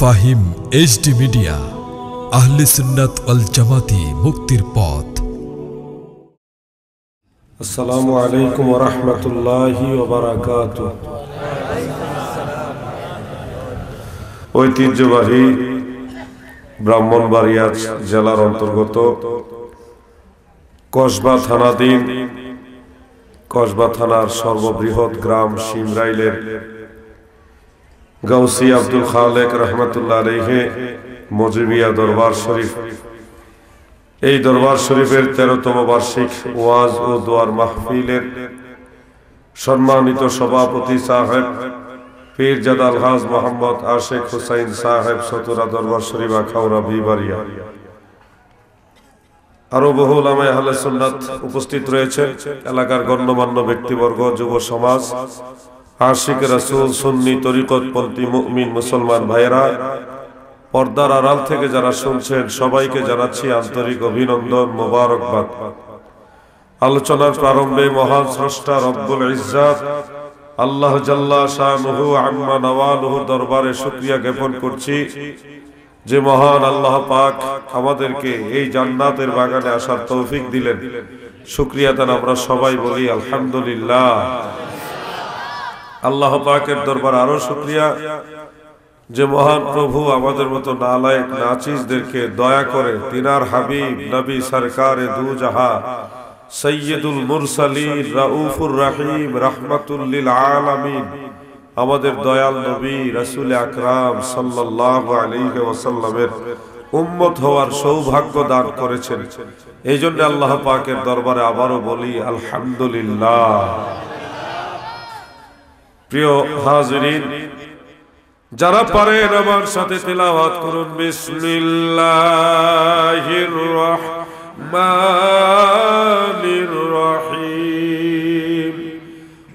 Fahim HD media, আহলে সুন্নাত ওয়াল জামাতি, মুক্তির পথ। আসসালামু আলাইকুম ওয়া রাহমাতুল্লাহি ওয়া বারাকাতুহু। ঐতিহ্যবাহী ব্রাহ্মণবাড়িয়া জেলার অন্তর্গত কসবা থানাধীন কসবা থানার সর্ববৃহৎ গ্রাম শিমরাইলের গাউসী আব্দুল খালেক রহমতুল্লাহ আলাইহি মজিবিয়া দরবার শরীফ, এই দরবার শরীফের 13তম বার্ষিক ওয়াজ ও দোয়ার মাহফিলের সম্মানিত সভাপতি সাহেব পীরজাদা আলহাজ মোহাম্মদ আশেক হুসাইন সাহেব সতুরা দরবার শরীফ আখাউড়া বিবাড়িয়া, আরো বহু উলামায়ে আহলে সুন্নাত উপস্থিত রয়েছে, এলাকার গণ্যমান্য ব্যক্তিবর্গ, যুব সমাজ, আশিক রাসূল, সুন্নি তরিকতপন্থী মুমিন মুসলমান ভাইয়েরা, পর্দার আড়াল থেকে যারা শুনছেন সবাইকে জানাচ্ছি আন্তরিক অভিনন্দন, মোবারকবাদ। আলোচনার প্রারম্ভে মহান স্রষ্টা রব্বুল ইজ্জাত আল্লাহ জাল্লা শানুহু আম্মা নওয়ালুহু দরবারে শুকরিয়া জ্ঞাপন করছি যে মহান আল্লাহ পাক আমাদেরকে এই জান্নাতের বাগানে আসার তৌফিক দিলেন। শুকরিয়া তার আমরা সবাই বলি আলহামদুলিল্লাহ। আল্লাহ পাকের দরবার আরো শুকরিয়া যে মহান প্রভু আমাদের মতো নালায়েক নাচিসদেরকে দয়া করে তিনার হাবিব নবী সরকারে দু জাহান সৈয়দুল মুরসালিন রাউফুর রহিম রাহমাতুল লিল আলামিন আমাদের দয়াল নবী রাসূল আকরাম সাল্লাল্লাহু আলাইহি ওয়াসাল্লামের উম্মত হওয়ার সৌভাগ্য দান করেছেন। এই জন্য আল্লাহ পাকের দরবারে আবারও বলি আলহামদুলিল্লাহ। প্রিয় হাজিরিন, যারা পারেন আমার সাথে তিলাওয়াত করুন বিসমিল্লাহির রহমানির রহিম।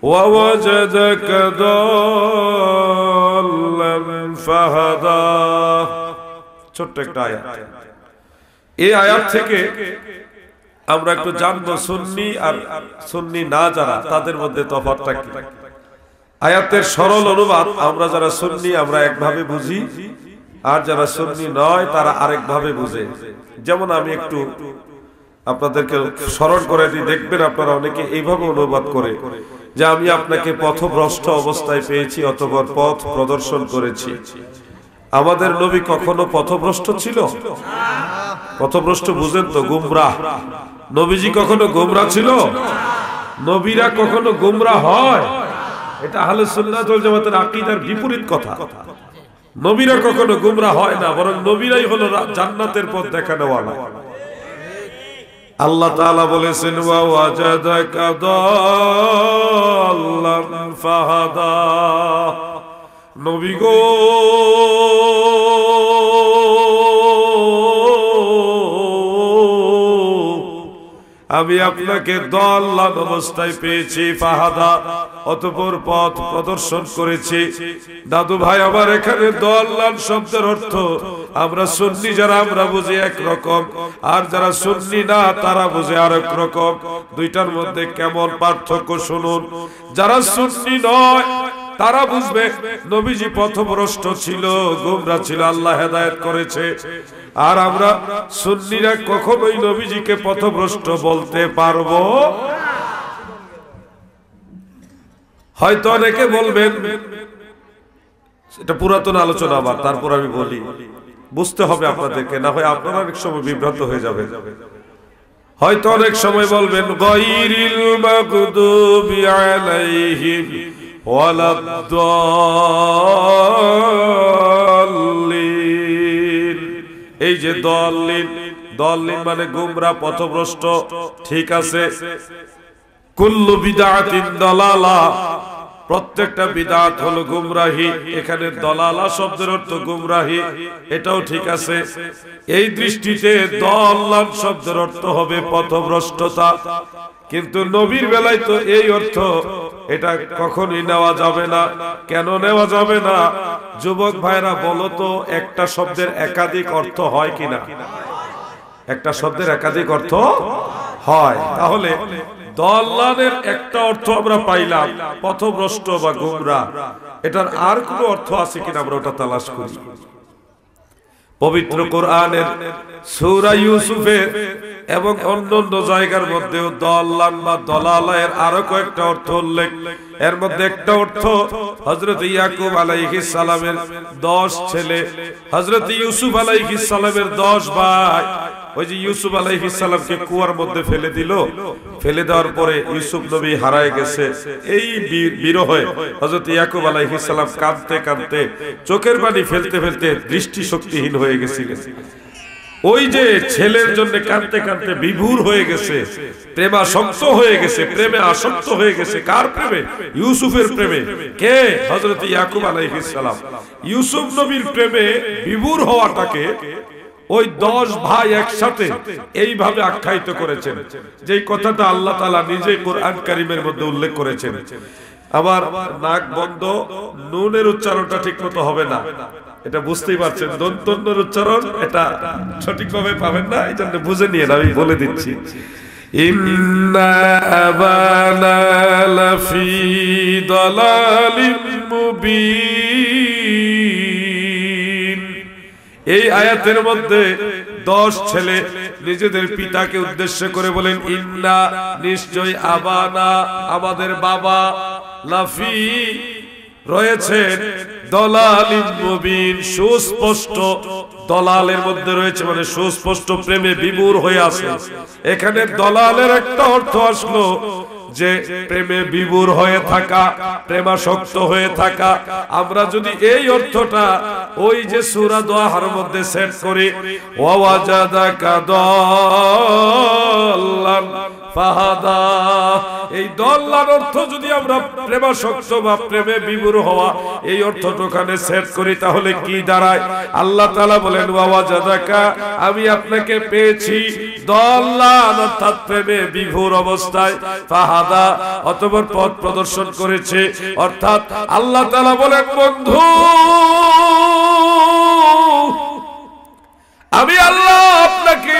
ওয়া ওয়াজাদাকা দাল্লান ফাহাদা। ছোট্ট একটা আয়াত, এই আয়াত থেকে আমরা একটু জানবো সুন্নি আর সুন্নি না যারা, তাদের মধ্যে তফাৎটা কি। আয়াতের সরল অনুবাদ, আমরা যারা সুন্নি আমরা একভাবে বুঝি, আর যারা সুন্নি নয় তারা আরেকভাবে বুঝে। যেমন আমি একটু আপনাদেরকে স্মরণ করে দিই, দেখবেন আপনারা অনেকে এইভাবে অনুবাদ করে যে আমি আপনাকে পথভ্রষ্ট অবস্থায় পেয়েছি অতঃপর পথ প্রদর্শন করেছি। আমাদের নবী কখনো পথভ্রষ্ট ছিল? পথভ্রষ্ট বুঝেন তো, গুমরাহ। নবীজি কখনো গুমরাহ ছিল? নবীরা কখনো গুমরাহ হয়? এটা আহলে সুন্নাত ওয়াল জামাতের আকীদার বিপরীত কথা। নবীরা কখনো গুমরাহ হয় না, বরং নবীরাই হলো জান্নাতের পথ দেখানোওয়ালা। আল্লাহ তাআলা বলেছেন ওয়া ওয়াজাদাকা দাল্লান ফাহাদা। নবী গো, আমি আপনাকে দাল্লান অবস্থায় পেয়েছি, ফাহাদা অতঃপর পথ প্রদর্শন করেছি। দাদু ভাই আমার, এখানে দাল্লান শব্দের অর্থ আমরা সুন্নি যারা আমরা বুঝি একরকম, আর যারা সুন্নি না তারা বুঝে আরেক রকম। দুইটার মধ্যে কেমন পার্থক্য শুনুন। যারা সুন্নি নয় তারা বুঝবে নবীজি পথভ্রষ্ট ছিল, গোমরা ছিল, আল্লাহ হেদায়েত করেছে। আর আমরা সুন্নিরা কখনোই নবীজিকে পথভ্রষ্ট বলতে পারবো? হয়তো অনেকে বলবেন, এটা পুরাতন আলোচনা, আবার তারপর আমি বলি, বুঝতে হবে আপনাদেরকে, না হয় আপনারা অনেক সময় বিভ্রান্ত হয়ে যাবে। হয়তো অনেক সময় বলবেন গায়রিল মাগদুবি আলাইহিম ওয়ালাদ-দাল্লিন। এই যে দাল্লিন, দাল্লিন মানে গুমরা, পথভ্রষ্ট, ঠিক আছে। কুল্লু বিদআতিন দালালা, প্রত্যেকটা বিদআত হলো গুমরাহি। এখানে দালালা শব্দের অর্থ গুমরাহি, এটাও ঠিক আছে। এই দৃষ্টিতে দাল্লান শব্দের অর্থ হবে পথভ্রষ্টতা। কিন্তু নবীর বেলায় তো এই অর্থ এটা কখনোই নেওয়া যাবে না। কেন নেওয়া যাবে না? যুবক ভাইরা বলো তো, একটা শব্দের একাধিক অর্থ হয় কিনা? একটা শব্দের একাধিক অর্থ হয়। তাহলে দাল্লানের একটা অর্থ আমরা পাইলাম, পথভ্রষ্ট বা গুমরা। এটার আর কোনো অর্থ আছে কিনা আমরা ওটা তালাশ করি। পবিত্র কোরআনের সূরা ইউসুফের এবং অন্যান্য জায়গার মধ্যেও দলাল বা দলালের আরো কয়েকটা অর্থ উল্লেখ। এর মধ্যে একটা অর্থ হযরত ইয়াকুব আলাইহিস সালামের 10 ছেলে, হযরত ইউসুফ আলাইহিস সালামের 10 ভাই। ওই যে ইউসুফ আলাইহিস সালামকে কুয়ার মধ্যে ফেলে দিল, ফেলে দেওয়ার পরে ইউসুফ নবী হারায় গেছে। এই বিরহে হযরত ইয়াকুব আলাইহিস সালাম কাঁদতে কাঁদতে চোখের পানি ফেলতে ফেলতে দৃষ্টি শক্তিহীন হয়ে গেছিলেন। ওই যে ছেলের জন্য কাঁদতে কাঁদতে বিভোর হয়ে গেছে, প্রেমাসক্ত হয়ে গেছে, প্রেমে আসক্ত হয়ে গেছে। কার প্রেমে? ইউসুফের প্রেমে। কে? হযরত ইয়াকুব আলাইহিস সালাম। ইউসুফ নবীর প্রেমে বিভোর হওয়াটাকে ওই 10 ভাই একসাথে এইভাবে আখ্যায়িত করেছেন, যে কথাটা আল্লাহ তাআলা নিজে কোরআন কারীমের মধ্যে উল্লেখ করেছেন। আবার নাক বন্ধ, নুনের উচ্চারণটা ঠিকমতো হবে না, এটা বুঝতেই পারছেন। দন্তন্যের উচ্চারণ এটা সঠিকভাবে পাবেন না, এই জন্য বুঝে নিয়ে আমি বলে দিচ্ছি। ইন্না আবানা লাফি দালালিম মুবিন। এই আয়াতের মধ্যে 10 ছেলে নিজেদের পিতাকে উদ্দেশ্য করে বলেন, ইন্না নিশ্চয়, আবানা আমাদের বাবা, লাফি রয়েছেন দলালিম মুবিন সুস্পষ্ট দলালের মধ্যে রয়েছে, মানে সুস্পষ্ট প্রেমে বিভোর হয়ে আছে। এখানে দলালের একটা অর্থ আসলো যে প্রেমে বিভোর হয়ে থাকা, প্রেমাসক্ত হয়ে থাকা। আমরা যদি এই অর্থটা ওই যে সূরা দোহার মধ্যে সেট করি, ওয়াজাদাকা দাল্লান ফাহাদা, এই দল্লার অর্থ যদি আমরা প্রেমাসক্ত বা প্রেমে বিভোর হওয়া এই অর্থটা ওখানে সেট করি, তাহলে কি দাঁড়ায়? আল্লাহ তাআলা বলেন, ওয়াজাদাকা, আমি আপনাকে পেয়েছি দল্লান অর্থাৎ প্রেমে বিভোর অবস্থায়, ফাহাদা অতঃপর পথ প্রদর্শন করেছে। অর্থাৎ আল্লাহ তাআলা বলেন, বন্ধু আমি আল্লাহ আপনাকে,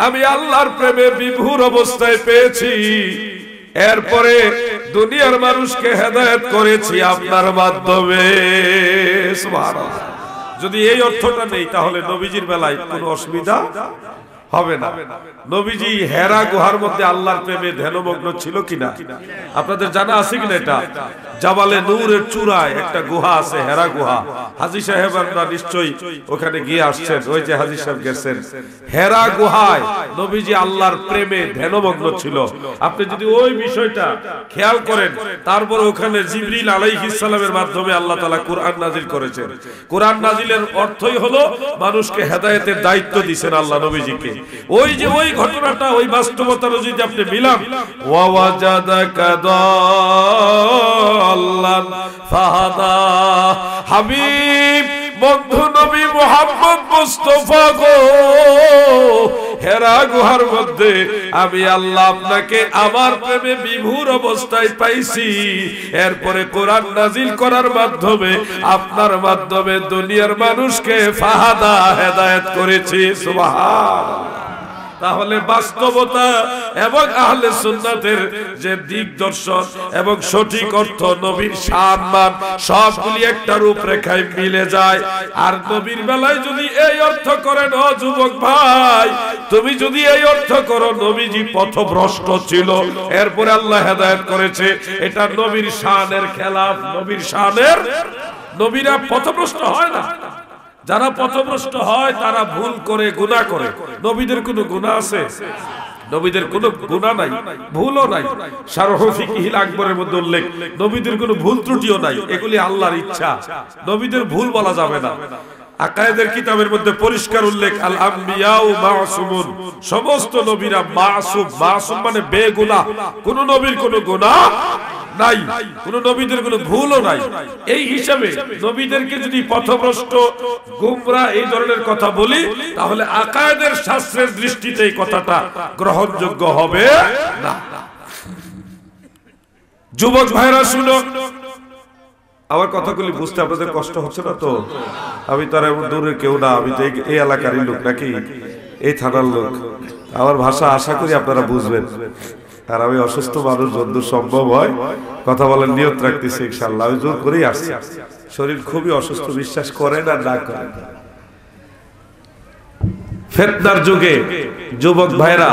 আমি আল্লাহর প্রেমে বিভোর অবস্থায় পেয়েছি, এরপরে দুনিয়ার মানুষকে হেদায়েত করেছি আপনার মাধ্যমে। সুবহানাল্লাহ। যদি এই অর্থটা নেই তাহলে নবীজির বেলায় কোনো অসুবিধা হবে না। নবীজি হেরা গুহার মধ্যে আল্লাহর প্রেমে ধ্যানমগ্ন ছিল কিনা আপনাদের জানা আছে কিনা? এটা জাবালে নূরের চূড়ায় একটা গুহা আছে, হেরা গুহা। হাজী সাহেব আমরা নিশ্চয়ই ওখানে গিয়ে আসছেন, ওই যে হাজী সাহেব গেছেন। হেরা গুহায় নবীজি আল্লাহর প্রেমে ধ্যানমগ্ন ছিল। আপনি যদি ওই বিষয়টা খেয়াল করেন, তারপর ওখানে জিবরিল আলাইহিস সালামের মাধ্যমে আল্লাহ তাআলা কোরআন নাজিল করেছেন। কোরআন নাজিলের অর্থই হলো মানুষকে হেদায়েতের দায়িত্ব দিবেন আল্লাহ নবীজিকে। ওই যে ওই ঘটনাটা, ওই বাস্তবতার যদি আপনি মিলান, ওয়াজাদাকা দাল্লান ফাহাদা, হাবিব বন্ধু নবী মুহাম্মদ মুস্তাফা গো, হেরা গুহার মধ্যে আমি আল্লাহ আপনাকে আমার প্রেমে বিভোর অবস্থায় পাইছি। এরপরে কোরআন নাজিল করার মাধ্যমে আপনার মাধ্যমে দুনিয়ার মানুষকে ফাহাদা হেদায়েত করেছি। সুবহানাল্লাহ। তাহলে বাস্তবতা এবং আহলে সুন্নাতের যে দিকদর্শন এবং সঠিক অর্থ, নবীর সম্মান সবগুলি একটা রূপরেখায় মিলে যায়। আর নবীর বেলায় যদি এই অর্থ করেন, ও যুবক ভাই তুমি যদি এই অর্থ করো নবীজি পথভ্রষ্ট ছিল, এরপরে আল্লাহ হেদায়েত করেছে, এটা নবীর শানের খেলাফ। নবীর শানের, নবীরা পথভ্রষ্ট হয় না। যারা পথভ্রষ্ট হয় তারা ভুল করে, গুনাহ করে। নবীদের কোনো গুনাহ আছে? নবীদের কোনো গুনাহ নাই, ভুলও নাই। শারহ ফিকহিল আকবরের মধ্যে উল্লেখ, নবীদের কোনো ভুল ত্রুটিও নাই। এগুলি আল্লাহর ইচ্ছা, নবীদের ভুল বলা যাবে না। আকায়েদের কিতাবের মধ্যে পরিষ্কার উল্লেখ, আল আম্বিয়াউ মাসুমুন, সমস্ত নবীরা মাসুম। মাসুম মানে বেগুনাহ, কোন নবীর কোনো গুনাহ নাই, কোন নবীদের কোনো ভুলও নাই। এই হিসাবে নবীদেরকে যদি পথভ্রষ্ট, গোমরা এই ধরনের কথা বলি, তাহলে আকায়েদের শাস্ত্রের দৃষ্টিতে এই কথাটা গ্রহণযোগ্য হবে না। যুবক ভাইরা শুনো, আমার কথাগুলি বুঝতে আপনাদের কষ্ট হচ্ছে না তো? আমি তো আর এমন দূরের কেউ না, আমি তো এই এলাকারই লোক, নাকি এই থানার লোক। আমার ভাষা আশা করি আপনারা বুঝবেন। আর আমি অসুস্থ মানুষ, যতদূর সম্ভব হয় কথা বলার নিয়ত রাখতেছি ইনশাআল্লাহ। আমি জোর করেই আসছি, শরীর খুবই অসুস্থ, বিশ্বাস করেন আর না করেন। ফিতনার যুগে যুবক ভাইরা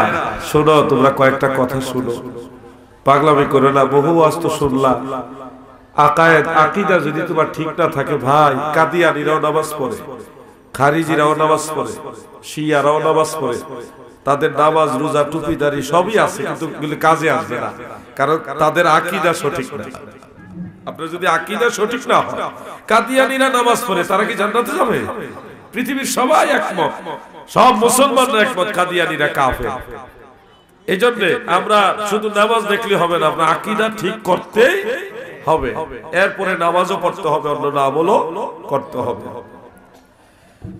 শোনো, তোমরা কয়েকটা কথা শোনো, পাগলামি করো না। বহু ওয়াজ তো শুনলা, আকায়েদ আকীদা যদি তোমার ঠিক না থাকে ভাই, কাদিয়ানীরাও নামাজ পড়ে, খারিজিরাও নামাজ পড়ে, শিয়ারাও নামাজ পড়ে, তাদের নামাজ রোজা টুপিদারি সবই আছে, কিন্তু কাজে আসবে না, কারণ তাদের আকীদা সঠিক না। আপনার যদি আকীদা সঠিক না হয়, কাদিয়ানীরা নামাজ পড়ে, তারা কি জান্নাতে যাবে? পৃথিবীর সবাই একমত, সব মুসলমানরা একমত কাদিয়ানীরা কাফের। এজন্য আমরা শুধু নামাজ দেখলে হবে না, আমরা আকীদা ঠিক করতে হবে, এরপরে নামাজও পড়তে হবে, অন্য আমলও করতে হবে।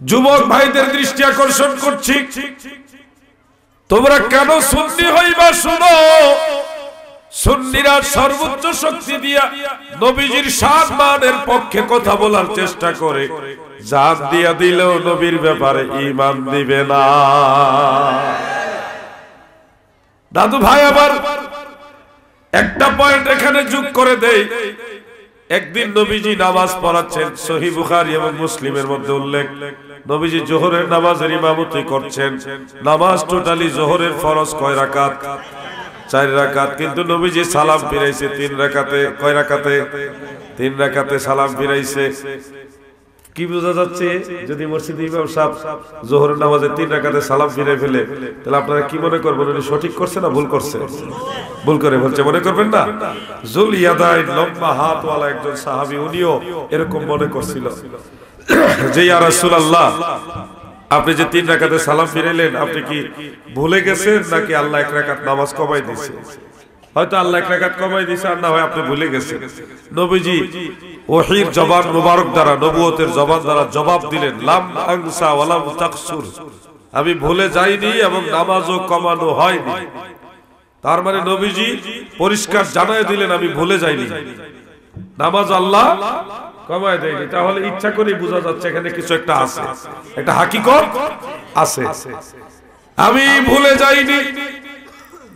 যুবক ভাইদের দৃষ্টি আকর্ষণ করছি, তোমরা কেন সুন্নি হইবা শুনো। সুন্নিরা সর্বোচ্চ শক্তি দিয়া নবীজির সম্মানের পক্ষে কথা বলার চেষ্টা করে, জান দিয়া দিলেও নবীর ব্যাপারে ঈমান দিবে না। দাদু ভাই আবার একটা পয়েন্ট এখানে যোগ করে দেই। একদিন নবীজি নামাজ পড়াচ্ছেন, সহিহ বুখারী এবং মুসলিমের মধ্যে উল্লেখ, নবীজি জোহরের নামাজের ইমামতি করছেন। নামাজ টোটালি জোহরের ফরজ কয় রাকাত? 4 রাকাত, কিন্তু নবীজি সালাম ফিরাইছে 3 রাকাতে। কয় রাকাতে? 3 রাকাতে সালাম ফিরাইছে। কি বোঝা যাচ্ছে? যদি মসজিদে ইমাম সাহেব জোহরের নামাজে 3 রাকাতে সালাম ফিরাই ফেলে, তাহলে আপনারা কি মনে করবেন, উনি সঠিক করছে না ভুল করছে? ভুল করে বলছে, মনে করবেন না? জুল ইয়াদাইন, লম্বা হাতওয়ালা একজন সাহাবী, উনিও এরকম মনে করছিল যে ইয়া রাসূলুল্লাহ, আপনি যে 3 রাকাতে সালাম ফিরাইলেন, আপনি কি ভুলে গেছেন নাকি আল্লাহ 1 রাকাত নামাজ কমাই দিয়েছে? হয়তো আল্লাহ 1 রাকাত কমাই দিয়েছে, আর না হয় আপনি ভুলে গেছেন। নবীজি ওহীর জবান মুবারক দ্বারা, নবুয়তের জবান দ্বারা জবাব দিলেন, লাম আনসা ওয়া লাম তাকসুর, আমি ভুলে যাইনি এবং নামাজও কমানো হয়নি। তার মানে নবীজি পরিষ্কার জানায় দিলেন, আমি ভুলে যাইনি, নামাজ আল্লাহ কমায় দেয়নি। তাহলে ইচ্ছা করে বোঝা যাচ্ছে এখানে কিছু একটা আছে, একটা হাকিকত আছে। আমি ভুলে যাইনি,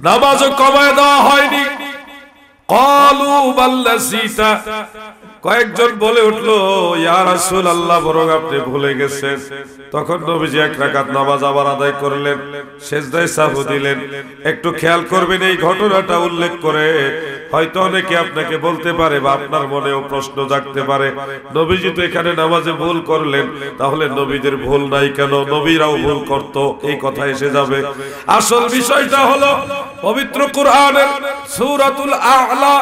নামাজও কমায় দেওয়া হয়নি। ক্বালু বাল নাসিতা, কয়েকজন বলে উঠলো, ইয়া রাসূলুল্লাহ, বরং আপনি ভুলে গেছেন। তখন নবীজি 1 রাকাত নামাজ আবার আদায় করলেন, সিজদায় সাহু দিলেন। একটু খেয়াল করবেন, এই ঘটনাটা উল্লেখ করে হয়তো অনেকে আপনাকে বলতে পারে বা আপনার মনেও প্রশ্ন জাগতে পারে, নবীজি তো এখানে নামাজে ভুল করলেন, তাহলে নবীদের ভুল নাই কেন? নবীরাও ভুল করত, এই কথা এসে যাবে। আসল বিষয়টা হলো পবিত্র কোরআনের সূরাতুল আ'লা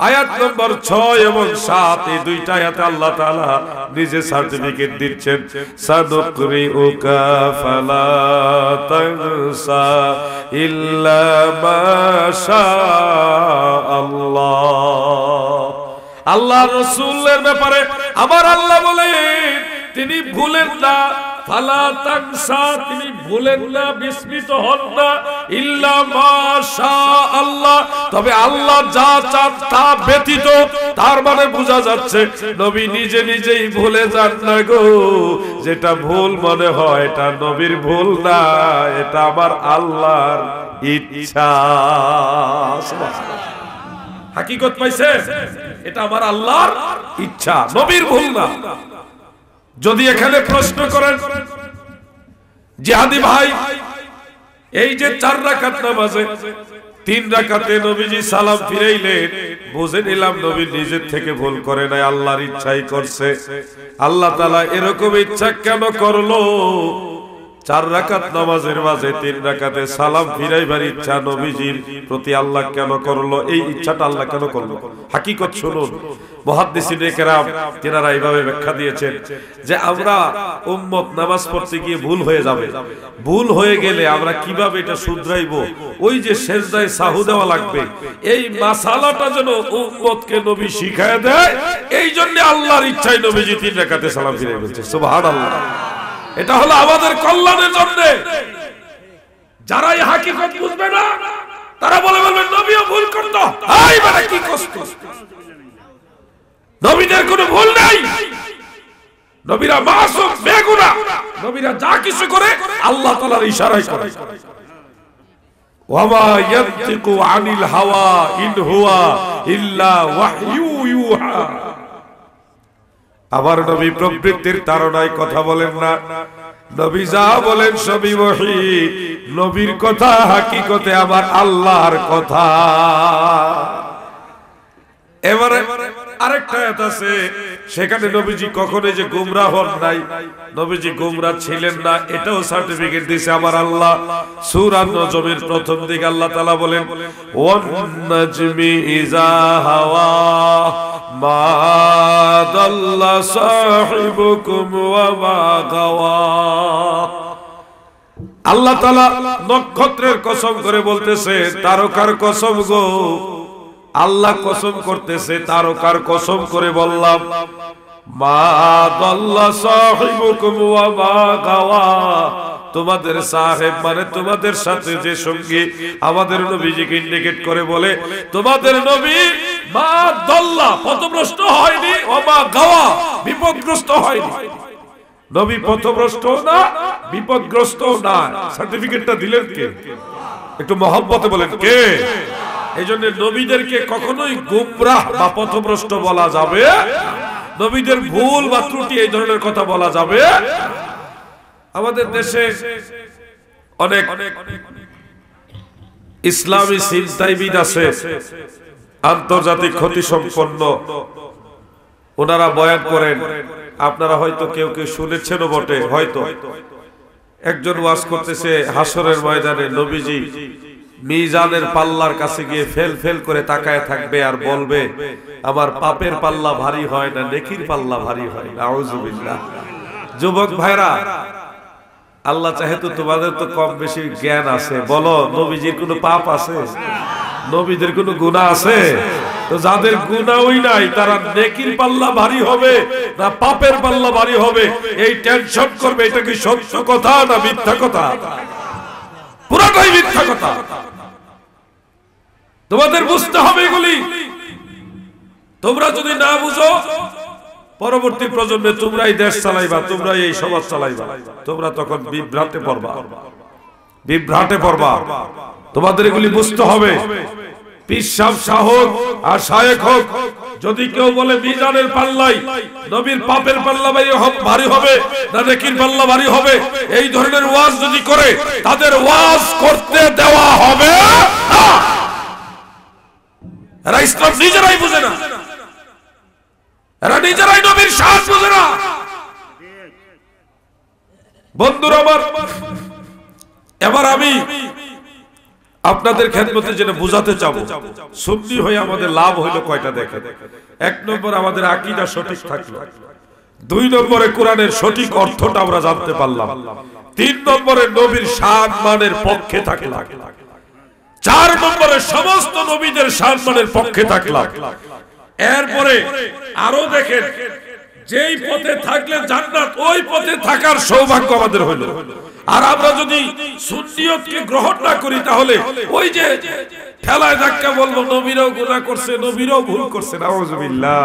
আয়াত নম্বর 6 এবং 7, এই দুইটা আয়াতে আল্লাহ তাআলা নিজে সার্টিফিকেট দিচ্ছেন, সানুকরিউকা ফালা তানসা ইল্লা মা শাআল্লাহ। আল্লাহ রাসূলের ব্যাপারে আমার আল্লাহ বলেন, তিনি ভুলেন না, ফালা তানসা, তিনি ভুলেন না, বিস্মিত হন না, ইল্লা মা শাআল্লাহ, তবে আল্লাহ যা চান তা ব্যতীত। তার মানে বোঝা যাচ্ছে নবী নিজে নিজেই ভুলে যান না গো। যেটা ভুল মনে হয় এটা নবীর ভুল না, এটা আমার আল্লাহর ইচ্ছা। হাকিকত পাইছে, এটা আমার আল্লাহর ইচ্ছা, নবীর ভুল না। যদি এখানে প্রশ্ন করেন জিহাদি ভাই, এই যে 4 রাকাত নামাজে 3 রাকাতে নবীজি সালাম ফিরাইলেন, বুঝে নিলাম নবী নিজের থেকে ভুল করে নাই, আল্লাহর ইচ্ছাই করছে। আল্লাহ তাআলা এরকম ইচ্ছা কেন করলো? 4 রাকাত নামাজের মাঝে 3 রাকাতে সালাম ফিরাইবার ইচ্ছা নবীজির প্রতি আল্লাহ কেন করলো? এই ইচ্ছাটা আল্লাহ কেন করলো? হাকিকত শুনুন, মুহাদ্দিসিনে কেরাম তেনারা এইভাবে ব্যাখ্যা দিয়েছেন যে আমরা উম্মত নামাজ পড়তে গিয়ে ভুল হয়ে যাবে, ভুল হয়ে গেলে আমরা কিভাবে এটা শুধরাইবো, ওই যে সিজদায় সাহু দেওয়া লাগবে, এই মাসালাটা যেন উম্মতকে নবী শিখায় দেয়, এই জন্য আল্লাহর ইচ্ছায় নবীজি 3 রাকাতে সালাম ফিরাই বলছে। সুবহানাল্লাহ। এটা হলো আমাদের কল্যাণের জন্য। যারা এই হাকিকত বুঝবে না তারা বলবেন নবীও ভুল করতো, এই মানে কি কষ্ট, নবীদের কোনো ভুল নাই, নবীরা মাসুম বেগুনাহ, নবীরা যা কিছু করে আল্লাহ তাআলার ইশারায় করে। ওয়ামা ইয়ানতিকু আনিল হাওয়া ইন হুয়া ইল্লা ওয়াহয়ু ইউহা। আমার নবী প্রবৃত্তির তাড়নায় কথা বলেন না, নবী যা বলেন সবই ওহী, নবীর কথা হাকিকতে আমার আল্লাহর কথা। এবারে আরেকটা আয়াত আছে, সেখানে নবীজি কখনো যে গোমরাহ হন নাই, নবীজি গোমরাহ ছিলেন না, এটাও সার্টিফিকেট দিয়েছে আমার আল্লাহ। সূরা নজমের প্রথম দিকে আল্লাহ তাআলা বলেন, ওয়ান নাজমি ইযা হাওয়া মা দাল্লা সাহিবুকুম ওয়া মা গাওয়া। আল্লাহ তাআলা নক্ষত্রের কসম করে বলতেছে, তারকার কসম গো, আল্লাহ কসম করতেছে, তারকার কসম করে বললাম, মা দাল্লা সাহিবুকুম ওয়া মা গাওয়া, তোমাদের সাহেব মানে তোমাদের সাথে যে সঙ্গী আমাদের নবীজিকে ইন্ডিকেট করে বলে, তোমাদের নবী মা দাল্লা পথভ্রষ্ট হয়নি, ওয়া মা গাওয়া বিপদগ্রস্ত হয়নি। নবী পথভ্রষ্ট না, বিপদগ্রস্ত না। সার্টিফিকেটটা দিলেন কে? একটু মহব্বতে বলেন কে? এই জন্য নবীদেরকে কখনোই গুমরাহ বা পথভ্রষ্ট বলা যাবে, নবীদের ভুল বা ত্রুটি এই ধরনের কথা বলা যাবে। আমাদের দেশে অনেক ইসলামী চিন্তাবিদ আছে, আন্তর্জাতিক খ্যাতি সম্পন্ন, ওনারা বয়ান করেন, আপনারা হয়তো কেউ কেউ শুনেছেনও বটে। হয়তো একজন ওয়াজ করতেছে হাসরের ময়দানে নবীজি মিজানের পাল্লার কাছে গিয়ে ফেল ফেল করে তাকায় থাকবে আর বলবে, আমার পাপের পাল্লা ভারী হয় না, নেকির পাল্লা ভারী হয়। নাউজুবিল্লাহ। যুবক ভাইরা, আল্লাহ চাহে তো তোমাদের তো কম বেশি জ্ঞান আছে, বলো নবীজির কোনো পাপ আছে? নবীদের কোনো গুনাহ আছে? তো যাদের গুনাহই নাই তারা নেকির পাল্লা ভারী হবে না পাপের পাল্লা ভারী হবে, এই টেনশন করবে। এটা কি সত্য কথা না মিথ্যা কথা? পুরোটাই মিথ্যা কথা। তোমাদের বুঝতে হবে এগুলি। তোমরা যদি না বুঝো, পরবর্তী প্রজন্মে তোমরাই দেশ চালাইবা, তোমরাই এই সমাজ চালাইবা, তোমরা তখন বিভ্রাটে পড়বা, বিভ্রাটে পড়বা। তোমাদের এগুলি বুঝতে হবে। পীর সাহেব শাহক আর শায়েখ হোক, যদি কেউ বলে মিজানের পাল্লাই নবীর পাপের পাল্লা ভারী হবে না নেকির পাল্লা ভারী হবে, এই ধরনের ওয়াজ যদি করে, তাদের ওয়াজ করতে দেওয়া হবে না। এরা ইসলাম নিজেরাই বুঝে না, এরা নিজেরাই নবীর শান বুঝে না। বন্ধুরা আমার, এবার আমি আপনাদের খেদমতে যেটা বুঝাতে চাবো, সুন্নি হয়ে আমাদের লাভ হইলো কয়টা দেখেন। এক নম্বর, আমাদের আকীদা সঠিক থাকলো। দুই নম্বরে, কোরআনের সঠিক অর্থটা আমরা জানতে পারলাম। তিন নম্বরে, নবীর শান মানের পক্ষে থাকলাম। চার নম্বরে, সমস্ত নবীদের শান মানের পক্ষে থাকলাম। এরপরে আরো দেখেন, যেই পথে থাকলে জান্নাত, ওই পথে থাকার সৌভাগ্য আমাদের হলো। আর আমরা যদি সুন্নিয়তকে গ্রহণ না করি, তাহলে ওই যে ঠেলায় ধাক্কা বলবো নবীরাও গুনাহ করছে, নবীরাও ভুল করছে। নাউজুবিল্লাহ।